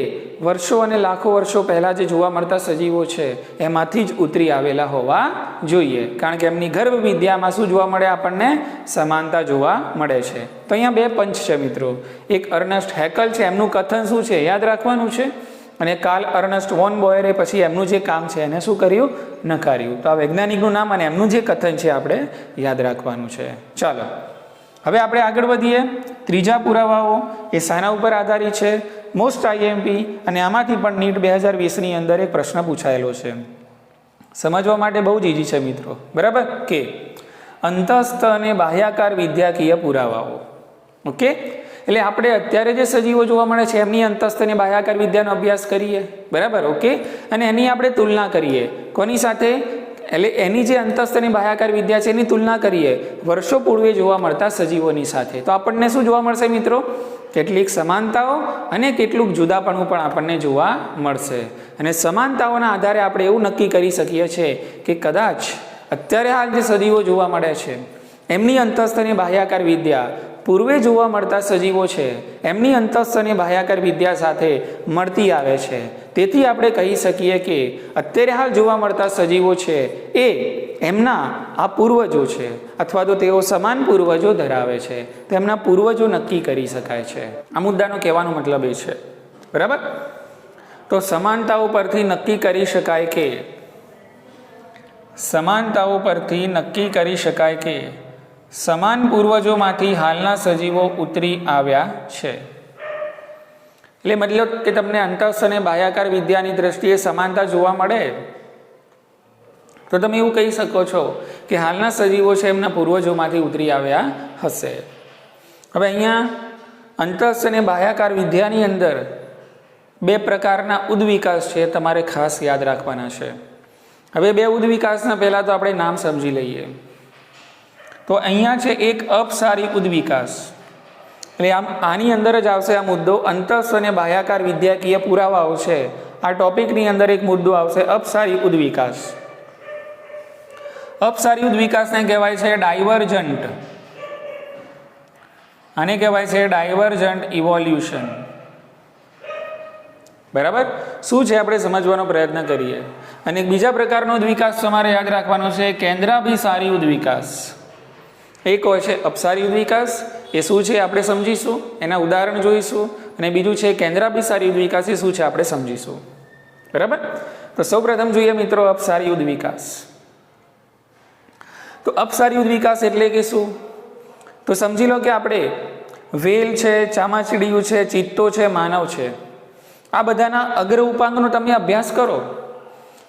વર્ષો અને લાખો વર્ષો પહેલાં જે જોવા મળતા સજીવો છે એમાંથી જ ઉતરી આવેલા હોવા જોઈએ, કારણ કે એમની ગર્ભ વિદ્યામાં શું જોવા મળે? આપણને સમાનતા જોવા મળે છે. તો અહીંયા 2 પંચ છે મિત્રો. એક અર્નસ્ટ હેકલ છે, એમનું કથન શું છે યાદ રાખવાનું છે, અને કાર્લ અર્નસ્ટ વોન બાયરે પછી એમનું જે કામ છે એને શું કર્યું? નકાર્યું. તો આ વૈજ્ઞાનિકનું નામ અને એમનું જે કથન છે આપણે યાદ રાખવાનું છે. ચાલો હવે આપણે આગળ વધીએ. ત્રીજા પુરાવાઓ એ શાના ઉપર આધારિત છે? મોસ્ટ આઈએમપી, અને આમાંથી પણ નીટ 2020ની અંદર એક પ્રશ્ન પૂછાયેલો છે. સમજવા માટે બહુ જ ઈઝી છે મિત્રો. બરાબર, કે અંતસ્થ અને બાહ્યાકાર વિદ્યાકીય પુરાવાઓ. ઓકે, એટલે આપણે અત્યારે જે સજીવો જોવા મળે છે એમની અંતસ્થ અને બાહ્યાકાર વિદ્યાનો અભ્યાસ કરીએ. બરાબર, ઓકે, અને એની આપણે તુલના કરીએ કોની સાથે? એટલે એની જે અંતસ્થ અને બાહ્યાકાર વિદ્યા છે એની તુલના કરીએ વર્ષો પૂર્વે જોવા મળતા સજીવોની સાથે. તો આપણને શું જોવા મળશે મિત્રો? કેટલીક સમાનતાઓ અને કેટલુંક જુદાપણું પણ આપણને જોવા મળશે. અને સમાનતાઓના આધારે આપણે એવું નક્કી કરી શકીએ છીએ કે કદાચ અત્યારે હાલ જે સજીવો જોવા મળે છે એમની અંતસ્થ અને બાહ્યાકાર વિદ્યા પૂર્વે જોવા મળતા સજીવો છે એમની અંતસ્થ અને બાહ્યાકાર વિદ્યા સાથે મળતી આવે છે. તેથી આપણે કહી શકીએ કે અત્યારે હાલ જોવા મળતા સજીવો છે એ એમના આ પૂર્વજો છે, અથવા તો તેઓ સમાન પૂર્વજો ધરાવે છે. તેમના પૂર્વજો નક્કી કરી શકાય છે. આ મુદ્દાનો કહેવાનો મતલબ એ છે. બરાબર, તો સમાનતાઓ પરથી નક્કી કરી શકાય કે સમાન પૂર્વજોમાંથી હાલના સજીવો ઉતરી આવ્યા છે. એટલે મતલબ કે તમને અંતસ્થ અને બાહ્યાકાર વિદ્યાની દ્રષ્ટિએ સમાનતા જોવા મળે તો તમે એવું કહી શકો છો કે હાલના સજીવો છે એમના પૂર્વજોમાંથી ઉતરી આવ્યા હશે. હવે અહીંયા અંતસ્થ અને બાહ્યાકાર વિદ્યાની અંદર 2 પ્રકારના ઉદ્વિકાસ છે, તમારે ખાસ યાદ રાખવાના છે. હવે 2 ઉદ્વિકાસના પહેલાં તો આપણે નામ સમજી લઈએ. તો અહીંયા છે એક અપસારી ઉદ્વિકાસ. એટલે આની અંદર જ આવશે આ મુદ્દો અંતસ્થ અને બાહ્યાકાર વિદ્યાકીય પુરાવાઓ છે. આ ટોપિકની અંદર એક મુદ્દો આવશે અપસારી ઉદ્વિકાસ. અપસારી ઉદ્વિકાસને કહેવાય છે ડાયવર્જન્ટ. આને કહેવાય છે ડાયવર્જન્ટ ઇવોલ્યુશન. બરાબર, શું છે આપણે સમજવાનો પ્રયત્ન કરીએ. અને બીજા પ્રકારનો ઉદ્વિકાસ તમારે યાદ રાખવાનો છે કેન્દ્રાભિસારી ઉદ્વિકાસ. એક હોય છે અપસારી ઉદ્વિકાસ, એ શું છે આપણે સમજીશું, એના ઉદાહરણ જોઈશું. અને બીજું છે કેન્દ્રાભિસારી ઉદ્વિકાસ, એ શું છે આપણે સમજીશું. બરાબર, તો સૌપ્રથમ જોઈએ મિત્રો અપસારી ઉદ્વિકાસ. તો અપસારી ઉદ્વિકાસ એટલે કે શું? તો સમજી લો કે આપણે વેલ છે, ચામાચીડિયું છે, ચિત્તો છે, માનવ છે, આ બધાના અગ્ર ઉપાંગનો તમે અભ્યાસ કરો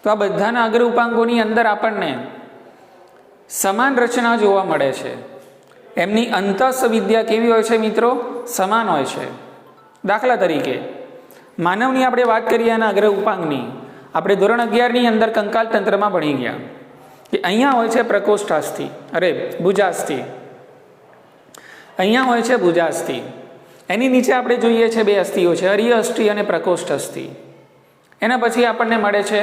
તો આ બધાના અગ્ર ઉપાંગોની અંદર આપણને સમાન રચના જોવા મળે છે. એમની અંતસ્થ વિદ્યા કેવી હોય છે મિત્રો? સમાન હોય છે. દાખલા તરીકે માનવની આપણે વાત કરીએ એના અગ્ર ઉપાંગની, આપણે ધોરણ 11ની અંદર કંકાલ તંત્રમાં ભણી ગયા કે અહીંયા હોય છે પ્રકોષ્ઠાસ્થિ, ભુજાસ્થિ, અહીંયા હોય છે ભુજાસ્થિ, એની નીચે આપણે જોઈએ છે બે અસ્થિઓ છે, અરિય અસ્થિ અને પ્રકોષ્ઠ અસ્થિ. એના પછી આપણને મળે છે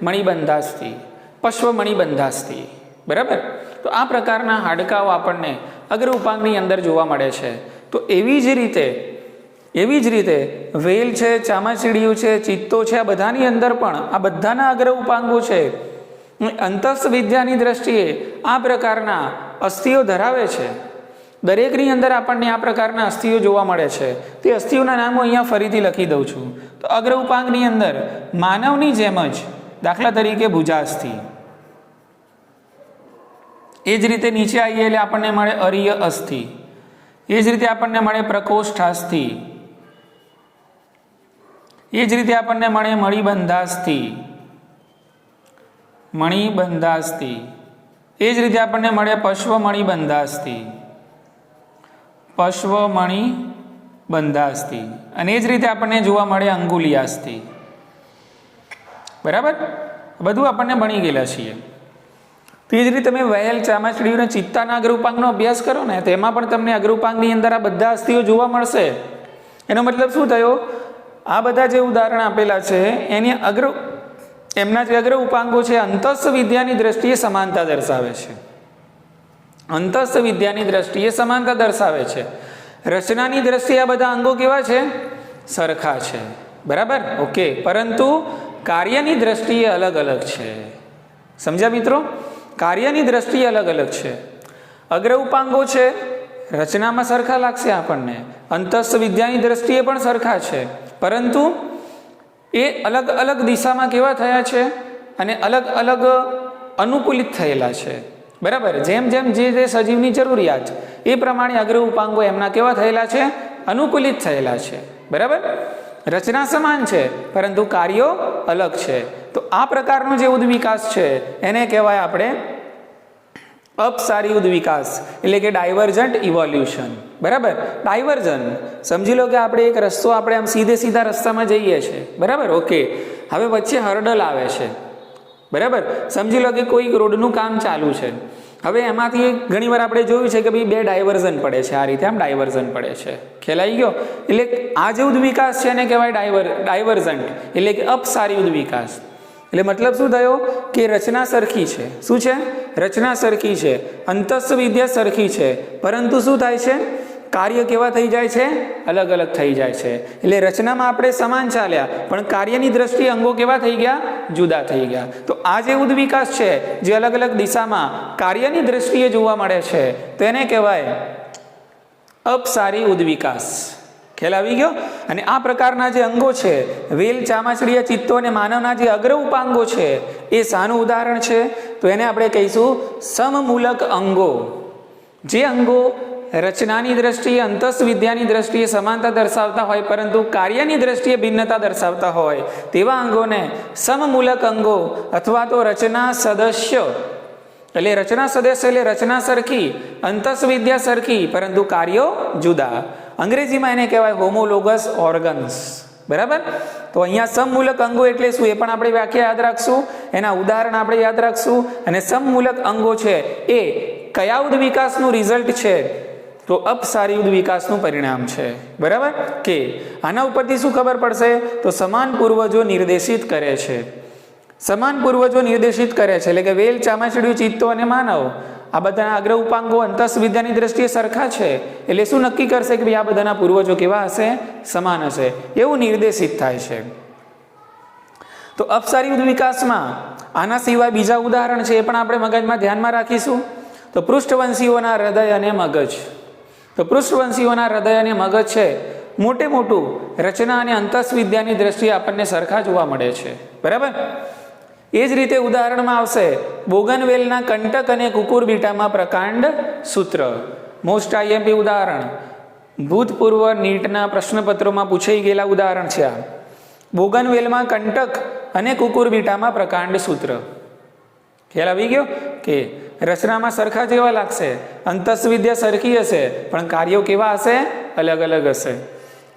મણિબંધાસ્થિ, પશ્વ મણિબંધાસ્થિ. બરાબર. તો આ પ્રકારના હાડકાઓ આપણને અગ્ર ઉપાંગની અંદર જોવા મળે છે. તો એવી જ રીતે વેલ છે, ચામાચીડિયું છે, ચિત્તો છે, આ બધાની અંદર પણ આ બધાના અગ્ર ઉપાંગો છે અંતસ્થ વિદ્યાની દ્રષ્ટિએ આ પ્રકારના અસ્થિઓ ધરાવે છે. દરેકની અંદર આપણને આ પ્રકારના અસ્થિઓ જોવા મળે છે. તે અસ્થિઓના નામો અહીંયા ફરીથી લખી દઉં છું. તો અગ્ર ઉપાંગની અંદર માનવની જેમ જ દાખલા તરીકે ભુજાસ્થિ, એ જ રીતે નીચે આવીએ એટલે આપણને મળે અરિય અસ્થિ, એ જ રીતે આપણને મળે પ્રકોષ્ઠાસ્થિ, એ જ રીતે આપણને મળે મણિબંધાસ્થિ, એ જ રીતે આપણને મળે પશ્વ મણિબંધાસ્થિ, અને એ જ રીતે આપણને જોવા મળે અંગુલિયાસ્થિ. બરાબર. બધું આપણને ભણી ગયેલા છીએ. તો એ જ રીતે તમે વહેલ, ચામાચીડિયું અને ચિત્તાના અગ્ર ઉપાંગનો અભ્યાસ કરો ને તેમાં પણ તમને અગ્ર ઉપાંગની અંદર આ બધા અસ્થિઓ જોવા મળશે. એનો મતલબ શું થયો? આ બધા જે ઉદાહરણ આપેલા છે એમના જે અગ્ર ઉપાંગો છે અંતસ્થ વિદ્યાની દ્રષ્ટિએ સમાનતા દર્શાવે છે. અંતસ્થ વિદ્યાની દ્રષ્ટિએ સમાનતા દર્શાવે છે. રચનાની દ્રષ્ટિએ આ બધા અંગો કેવા છે? સરખા છે. બરાબર. ઓકે. પરંતુ કાર્યની દ્રષ્ટિએ અલગ અલગ છે. સમજ્યા મિત્રો? કાર્યની દ્રષ્ટિએ અલગ અલગ છે. અગ્ર ઉપાંગો છે રચનામાં સરખા લાગશે આપણને, અંતસ્થ વિદ્યાની દ્રષ્ટિએ પણ સરખા છે, પરંતુ એ અલગ અલગ દિશામાં કેવા થયા છે અને અલગ અલગ અનુકૂલિત થયેલા છે. બરાબર. જેમ જેમ જે સજીવની જરૂરિયાત એ પ્રમાણે અગ્ર ઉપાંગો એમના કેવા થયેલા છે? અનુકૂલિત થયેલા છે. બરાબર. રચના સમાન છે પરંતુ કાર્યો અલગ છે. તો આ પ્રકારનો જે ઉદ્વિકાસ છે એને કહેવાય આપણે અપસારી ઉદ્વિકાસ, એટલે કે ડાયવર્જન્ટ ઇવોલ્યુશન. બરાબર. ડાયવર્જન સમજી લો કે આપણે એક રસ્તો આપણે આમ સીધા રસ્તામાં જઈએ છીએ. બરાબર. ઓકે. હવે વચ્ચે હર્ડલ આવે છે. બરાબર. સમજી લો કે કોઈ રોડનું કામ ચાલુ છે. હવે એમાંથી ઘણીવાર આપણે જોયું છે કે ભાઈ બે ડાયવર્ઝન પડે છે. આ રીતે આમ ડાયવર્ઝન પડે છે. ખ્યાલ આવી ગયો? એટલે આ જે ઉદ્વિકાસ છે એને કહેવાય ડાયવર્ઝન્ટ, એટલે કે અપસારી ઉદ્વિકાસ. એટલે મતલબ શું થયો કે રચના સરખી છે. શું છે? રચના સરખી છે, અંતસ્થ વિદ્યા સરખી છે, પરંતુ શું થાય છે? કાર્ય કેવા થઈ જાય છે? અલગ અલગ થઈ જાય છે. એટલે રચનામાં આપણે સમાન ચાલ્યા પણ કાર્યની દ્રષ્ટિએ અંગો કેવા થઈ ગયા? જુદા થઈ ગયા. તો આ જે ઉદ્વિકાસ છે જે અલગ અલગ દિશામાં કાર્યની દ્રષ્ટિએ જોવા મળે છે તેને કહેવાય અપસારી ઉદ્વિકાસ. ખ્યાલ આવી ગયો? અને આ પ્રકારના જે અંગો છે વેલ, ચામાચીડિયા, ચિત્તો અને માનવના જે અગ્ર ઉપાંગો છે એ શાનું ઉદાહરણ છે? તો એને આપણે કહીશું સમમૂલક અંગો. જે અંગો રચનાની દ્રષ્ટિએ, અંતસ્થ વિદ્યાની દ્રષ્ટિએ સમાનતા દર્શાવતા હોય પરંતુ કાર્યની દ્રષ્ટિએ ભિન્નતા દર્શાવતા હોય તેવા અંગોને સમમૂલક અંગો અથવા તો રચના સદસ્ય, એટલે રચના સદસ્ય એટલે રચના સરખી, અંતસ્થ વિદ્યા સરખી પરંતુ કાર્યો જુદા. અંગ્રેજીમાં એને કહેવાય હોમોલોગસ ઓર્ગન્સ. બરાબર. તો અહીંયા સમમૂલક અંગો એટલે શું એ પણ આપણે વ્યાખ્યા યાદ રાખશું, એના ઉદાહરણ આપણે યાદ રાખશું. અને સમમૂલક અંગો છે એ કયા ઉદ્વિકાસનું રિઝલ્ટ છે? તો અપસારી ઉદ્વિકાસનું પરિણામ છે. બરાબર. કે આના ઉપરથી શું ખબર પડશે? તો સમાન પૂર્વજો નિર્દેશિત કરે છે. સમાન પૂર્વજો નિર્દેશિત કરે છે એટલે કે વેલ, ચામાચીડિયું, ચિત્તો અને માનવ આ બધાના અગ્ર ઉપાંગો અંતસ્થ વિદ્યાની દ્રષ્ટિએ સરખા છે. એટલે શું નક્કી કરશે કે ભાઈ આ બધાના પૂર્વજો કેવા હશે? સમાન હશે. એવું નિર્દેશિત થાય છે. તો અપસારી ઉદ્વિકાસમાં આના સિવાય બીજા ઉદાહરણ છે એ પણ આપણે મગજમાં ધ્યાનમાં રાખીશું. તો પૃષ્ઠવંશીઓના હૃદય અને મગજ. તો પૃષ્ઠવંશીઓના હૃદય અને મગજ છે મોટે મોટું રચના અને અંતસ્થ વિદ્યાની દ્રષ્ટિએ આપણને સરખા જોવા મળે છે. બરાબર. એ જ રીતે ઉદાહરણમાં આવશે બોગનવેલના કંટક અને કુકુરબીટામાં પ્રકાંડ સૂત્ર. મોસ્ટ આઈએમપી ઉદાહરણ, ભૂતપૂર્વ નીટના પ્રશ્નપત્રોમાં પૂછાઈ ગયેલા ઉદાહરણ છે આ. બોગનવેલમાં કંટક અને કુકુરબીટામાં પ્રકાંડ સૂત્ર. ખ્યાલ આવી ગયો? કે રચનામાં સરખા જેવા લાગશે, અંતસ્થ વિદ્યા સરખી હશે પણ કાર્યો કેવા હશે? અલગ અલગ હશે.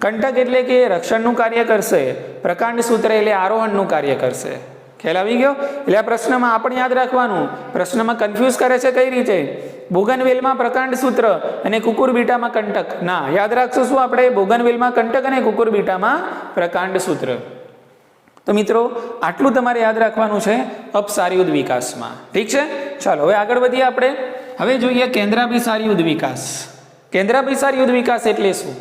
કંટક એટલે કે રક્ષણનું કાર્ય કરશે, પ્રકાંડ સૂત્ર એટલે આરોહણનું કાર્ય કરશે. ખ્યાલ આવી ગયો? એટલે આ પ્રશ્નમાં આપણે યાદ રાખવાનું, પ્રશ્નમાં કન્ફ્યુઝ કરે છે કઈ રીતે, બોગનવેલમાં પ્રકાંડ સૂત્ર અને કુકુરબીટામાં કંટક. ના, યાદ રાખશું શું આપણે, બોગનવેલમાં કંટક અને કુકુરબીટામાં પ્રકાંડ સૂત્ર. તો મિત્રો આટલું તમારે યાદ રાખવાનું છે અપસારી ઉદ્વિકાસમાં. ઠીક છે, ચાલો હવે આગળ વધીએ આપણે. હવે જોઈએ કેન્દ્રાભિસારી ઉદ્વિકાસ. કેન્દ્રાભિસારી ઉદ્વિકાસ એટલે શું?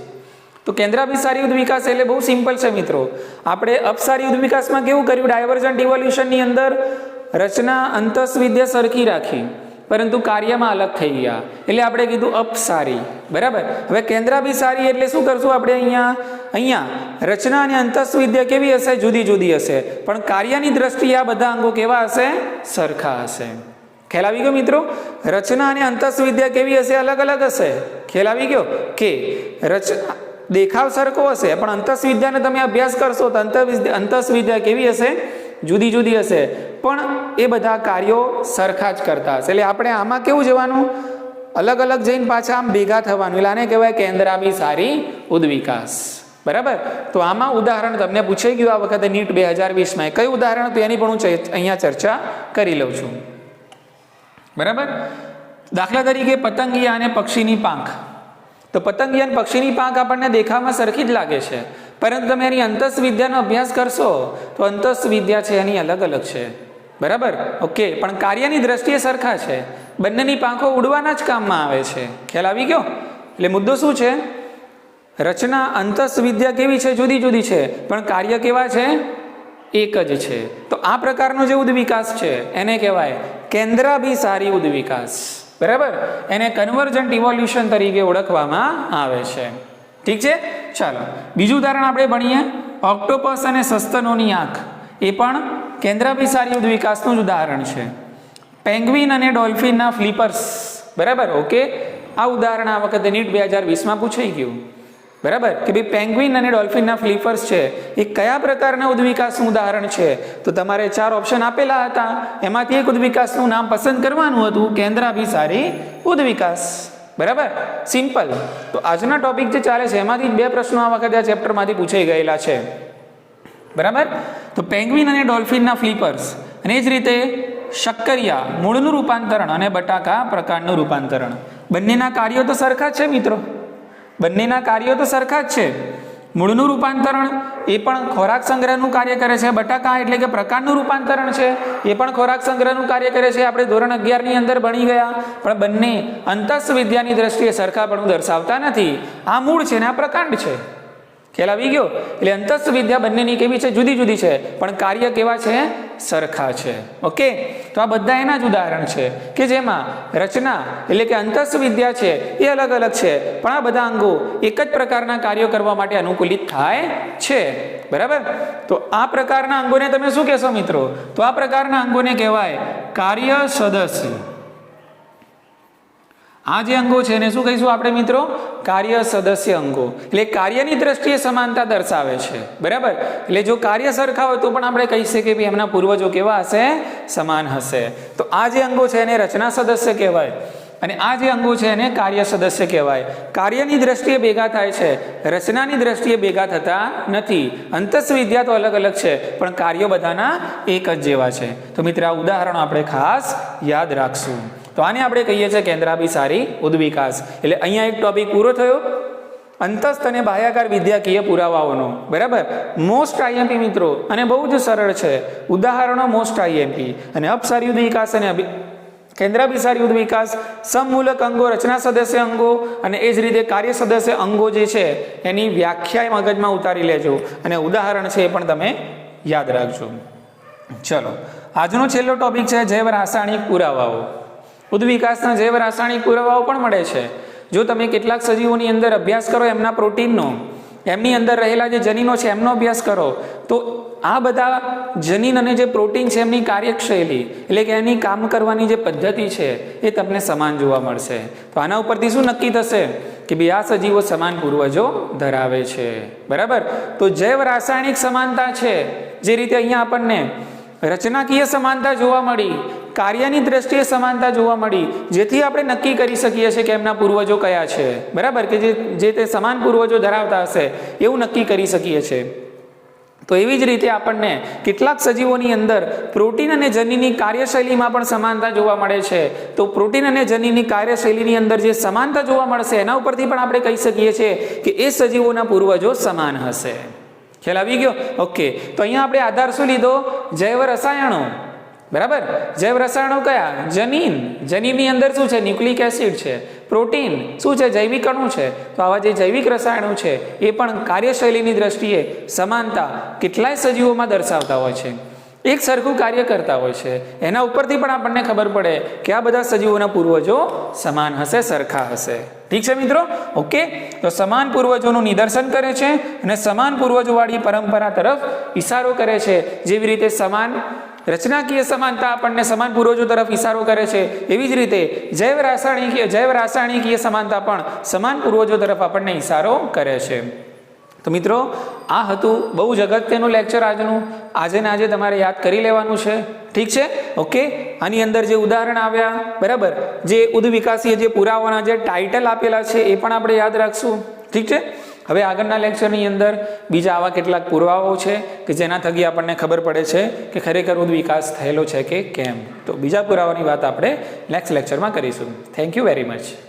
તો કેન્દ્રાભિસારી ઉદ્વિકાસ એટલે બહુ સિમ્પલ છે મિત્રો. આપણે અપસારી ઉદ્વિકાસમાં કેવું કર્યું, ડાયવર્જન્ટ ઇવોલ્યુશનની અંદર રચના અંતસ્વિદ્ય સરખી રાખી પરંતુ કાર્યમાં અલગ થઈ ગયા એટલે આપણે કીધું અપસારી. બરાબર. હવે કેન્દ્રાભિસારી એટલે શું કરશું આપણે, અહીંયા રચના અને અંતસ્વિદ્ય કેવી હશે, જુદી જુદી હશે, પણ કાર્યની દ્રષ્ટિએ આ બધા અંગો કેવા હશે, સરખા હશે. ખ્યાલ આવી ગયો મિત્રો? રચના અને અંતસ્વિદ્ય કેવી હશે, અલગ અલગ હશે. ખ્યાલ આવી ગયો કે રચના દેખાવ સરખો હશે પણ અંતસ્વિદ્યાને તમે અભ્યાસ કરશો તો અંતસ્વિદ્યા કેવી હશે, જુદી જુદી હશે, પણ એ બધા કાર્યો સરખા જ કરતા હશે. એટલે આપણે આમાં કેવું જવાનું, અલગ અલગ જઈને પાછા આમ ભેગા થવાનું, એટલે આને કહેવાય કેન્દ્રાભિસારી ઉદ્વિકાસ. બરાબર. તો આમાં ઉદાહરણ તમને પૂછાઈ ગયું આ વખતે નીટ 2020માં, કયું ઉદાહરણ, તો એની પણ હું અહીંયા ચર્ચા કરી લઉં છું. બરાબર. દાખલા તરીકે પતંગિયા અને પક્ષીની પાંખ. તો પતંગિયા અને પક્ષીની પાંખ આપણને દેખાવમાં સરખી જ લાગે છે, પરંતુ તમે એની અંતસ્વિદ્યાનો અભ્યાસ કરશો તો અંતસ્વિદ્યા છે એની અલગ અલગ છે. બરાબર. ઓકે, પણ કાર્યની દ્રષ્ટિએ સરખા છે. બંનેની પાંખો ઉડવાના જ કામમાં આવે છે. ખ્યાલ આવી ગયો? એટલે મુદ્દો શું છે, રચના અંતસ્વિદ્યા કેવી છે, જુદી જુદી છે, પણ કાર્ય કેવા છે, એક જ છે. તો આ પ્રકારનો જે ઉદ્વિકાસ છે એને કહેવાય કેન્દ્રાભિસારી ઉદ્વિકાસ. બરાબર. એને કન્વર્જન્ટ ઇવોલ્યુશન તરીકે ઓળખવામાં આવે છે. ઠીક છે, ચાલો બીજું ઉદાહરણ આપણે ભણીએ. ઓક્ટોપસ અને સસ્તનોની આંખ એ પણ કેન્દ્રાભિસારી ઉદ્વિકાસનું જ ઉદાહરણ છે. પેંગ્વિન અને ડોલ્ફિનના ફ્લિપર્સ. બરાબર. ઓકે, આ ઉદાહરણ આ વખતે નીટ 2020માં પૂછાઈ ગયું. બરાબર, કે ભાઈ પેંગ્વિન અને ડોલ્ફિનના ફ્લિપર્સ છે એ કયા પ્રકારના ઉદ્વિકાસનું ઉદાહરણ છે? તો તમારે 4 ઓપ્શન આપેલા હતા, એમાંથી એક ઉદ્વિકાસનું નામ પસંદ કરવાનું હતું, કેન્દ્રાભિસારી ઉદ્વિકાસ. બરાબર, સિમ્પલ. તો આજના ટોપિક જે ચાલે છે એમાંથી 2 પ્રશ્નો આ વખતે આ ચેપ્ટરમાંથી પૂછાઈ ગયેલા છે. બરાબર. તો પેંગ્વિન અને ડોલ્ફિનના ફ્લિપર્સ, અને એ જ રીતે શક્કરિયા મૂળનું રૂપાંતરણ અને બટાકા પ્રકારનું રૂપાંતરણ. બંનેના કાર્યો તો સરખા જ છે મિત્રો, બંનેના કાર્યો તો સરખા જ છે. મૂળનું રૂપાંતરણ એ પણ ખોરાક સંગ્રહનું કાર્ય કરે છે, બટાકા એટલે કે પ્રકારનું રૂપાંતરણ છે એ પણ ખોરાક સંગ્રહનું કાર્ય કરે છે. આપણે ધોરણ 11ની અંદર ભણી ગયા, પણ બંને અંતસ્વિદ્યાની દ્રષ્ટિએ સરખાપણું દર્શાવતા નથી. આ મૂળ છે ને આ પ્રકાંડ છે. ખ્યાલ આવી ગયો? એટલે અંતસ્વિદ્યા બંનેની કેવી છે, જુદી જુદી છે, પણ કાર્ય કેવા છે, સરખા છે. ઓકે, તો આ બધા એના જ ઉદાહરણ છે કે જેમાં રચના એટલે કે અંતસ્વિદ્યા છે એ અલગ અલગ છે, પણ આ બધા અંગો એક જ પ્રકારના કાર્યો કરવા માટે અનુકૂલિત થાય છે. બરાબર. તો આ પ્રકારના અંગોને તમે શું કહેશો મિત્રો? તો આ પ્રકારના અંગોને કહેવાય કાર્ય સદસ્ય. આ જે અંગો છે એને શું કહીશું આપણે મિત્રો? કાર્ય સદસ્ય અંગો. એટલે કાર્યની દ્રષ્ટિએ સમાનતા દર્શાવે છે. બરાબર. એટલે જો કાર્ય સરખા હોય તો પણ આપણે કહી શકીએ કે એમના પૂર્વજો કેવા હશે? સમાન હશે. તો આ જે અંગો છે એને રચના સદસ્ય કહેવાય અને આ જે અંગો છે એને કાર્ય સદસ્ય કહેવાય. કાર્યની દ્રષ્ટિએ ભેગા થાય છે, રચનાની દ્રષ્ટિએ ભેગા થતા નથી. અંતસ્વિદ્યા તો અલગ અલગ છે પણ કાર્યો બધાના એક જ જેવા છે. તો મિત્રો આ ઉદાહરણો આપણે ખાસ યાદ રાખશું. તો આને આપણે કહીએ છીએ કેન્દ્રાભિસારી ઉદ્વિકાસ. એટલે અહીંયા એક ટોપિક પૂરો થયો, અંતસ્થ અને બાહ્યાકાર વિદ્યાકીય પુરાવાઓનો. બરાબર. મોસ્ટ આઈએમપી મિત્રો, અને બહુ જ સરળ છે. ઉદાહરણો મોસ્ટ આઈએમપી. અને અપસારી ઉદ્વિકાસ અને કેન્દ્રાભિસારી ઉદ્વિકાસ, સમમૂલક અંગો, રચના સદસ્ય અંગો અને એ જ રીતે કાર્ય સદસ્ય અંગો જે છે એની વ્યાખ્યા મગજમાં ઉતારી લેજો અને ઉદાહરણ છે એ પણ તમે યાદ રાખજો. ચલો, આજનો છેલ્લો ટોપિક છે જૈવ રાસાયણિક પુરાવાઓ. ઉદ્વિકાસના જૈવ રાસાયણિક પુરાવાઓ પણ મળે છે. જો તમે કેટલાક સજીવોની અંદર અભ્યાસ કરો એમના પ્રોટીનનો, એમની અંદર રહેલા જે જનીનો છે એમનો અભ્યાસ કરો, તો આ બધા જનીન અને જે પ્રોટીન છે એમની કાર્યશૈલી એટલે કે એની કામ કરવાની જે પદ્ધતિ છે એ તમને સમાન જોવા મળશે. તો આના ઉપરથી શું નક્કી થશે કે ભાઈ આ સજીવો સમાન પૂર્વજો ધરાવે છે. બરાબર. તો જૈવ રાસાયણિક સમાનતા છે, જે રીતે અહીંયા આપણને રચનાકીય સમાનતા જોવા મળી, કાર્યની દ્રષ્ટિએ સમાનતા જોવા મળી, જેથી આપણે નક્કી કરી શકીએ છીએ કે એમના પૂર્વજો કયા છે. બરાબર, કે જે તે સમાન પૂર્વજો ધરાવતા હશે એવું નક્કી કરી શકીએ છીએ. તો એવી જ રીતે આપણને કેટલાક સજીવોની અંદર પ્રોટીન અને જનીનની કાર્યશૈલીમાં પણ સમાનતા જોવા મળે છે. તો પ્રોટીન અને જનીનની કાર્યશૈલીની અંદર જે સમાનતા જોવા મળશે એના ઉપરથી પણ આપણે કહી શકીએ છીએ કે એ સજીવોના પૂર્વજો સમાન હશે. ખ્યાલ આવી ગયો? ઓકે. તો અહીંયા આપણે આધાર શું લીધો? જૈવ રસાયણો. બરાબર. જૈવ રસાયણો કયા? જનીન. જનીનની અંદર શું છે? ન્યુક્લિક એસિડ છે. પ્રોટીન શું છે? જૈવિક અણુ છે. તો આવા જે જૈવિક રસાયણો છે એ પણ કાર્યશૈલીની દ્રષ્ટિએ સમાનતા કેટલાય સજીવોમાં દર્શાવતા હોય છે, એક સરખું કાર્ય કરતા હોય છે. એના ઉપરથી પણ આપણને ખબર પડે કે આ બધા સજીવોના પૂર્વજો સમાન હશે, સરખા હશે. ઠીક છે મિત્રો? ઓકે. તો સમાન પૂર્વજોનું નિદર્શન કરે છે અને સમાન પૂર્વજોવાળી પરંપરા તરફ ઇશારો કરે છે. જેવી રીતે સમાન રચનાકીય સમાનતા આપણને સમાન પૂર્વજો તરફ ઇશારો કરે છે, એવી જ રીતે જૈવ રાસાયણિકીય સમાનતા પણ સમાન પૂર્વજો તરફ આપણને ઇશારો કરે છે. તો મિત્રો, આ હતું બહુ જ અગત્યનું લેક્ચર આજનું. આજે તમારે યાદ કરી લેવાનું છે. ઠીક છે? ઓકે. આની અંદર જે ઉદાહરણ આવ્યા, બરાબર, જે ઉદ્વિકાસીય જે પુરાવાના જે ટાઇટલ આપેલા છે એ પણ આપણે યાદ રાખશું. ઠીક છે? હવે આગળના લેક્ચરની અંદર બીજા આવા કેટલાક પુરાવાઓ છે કે જેના થકી આપણને ખબર પડે છે કે ખરેખર ઉદ્વિકાસ થયેલો છે કે કેમ. તો બીજા પુરાવાની વાત આપણે નેક્સ્ટ લેક્ચરમાં કરીશું. Thank you very much.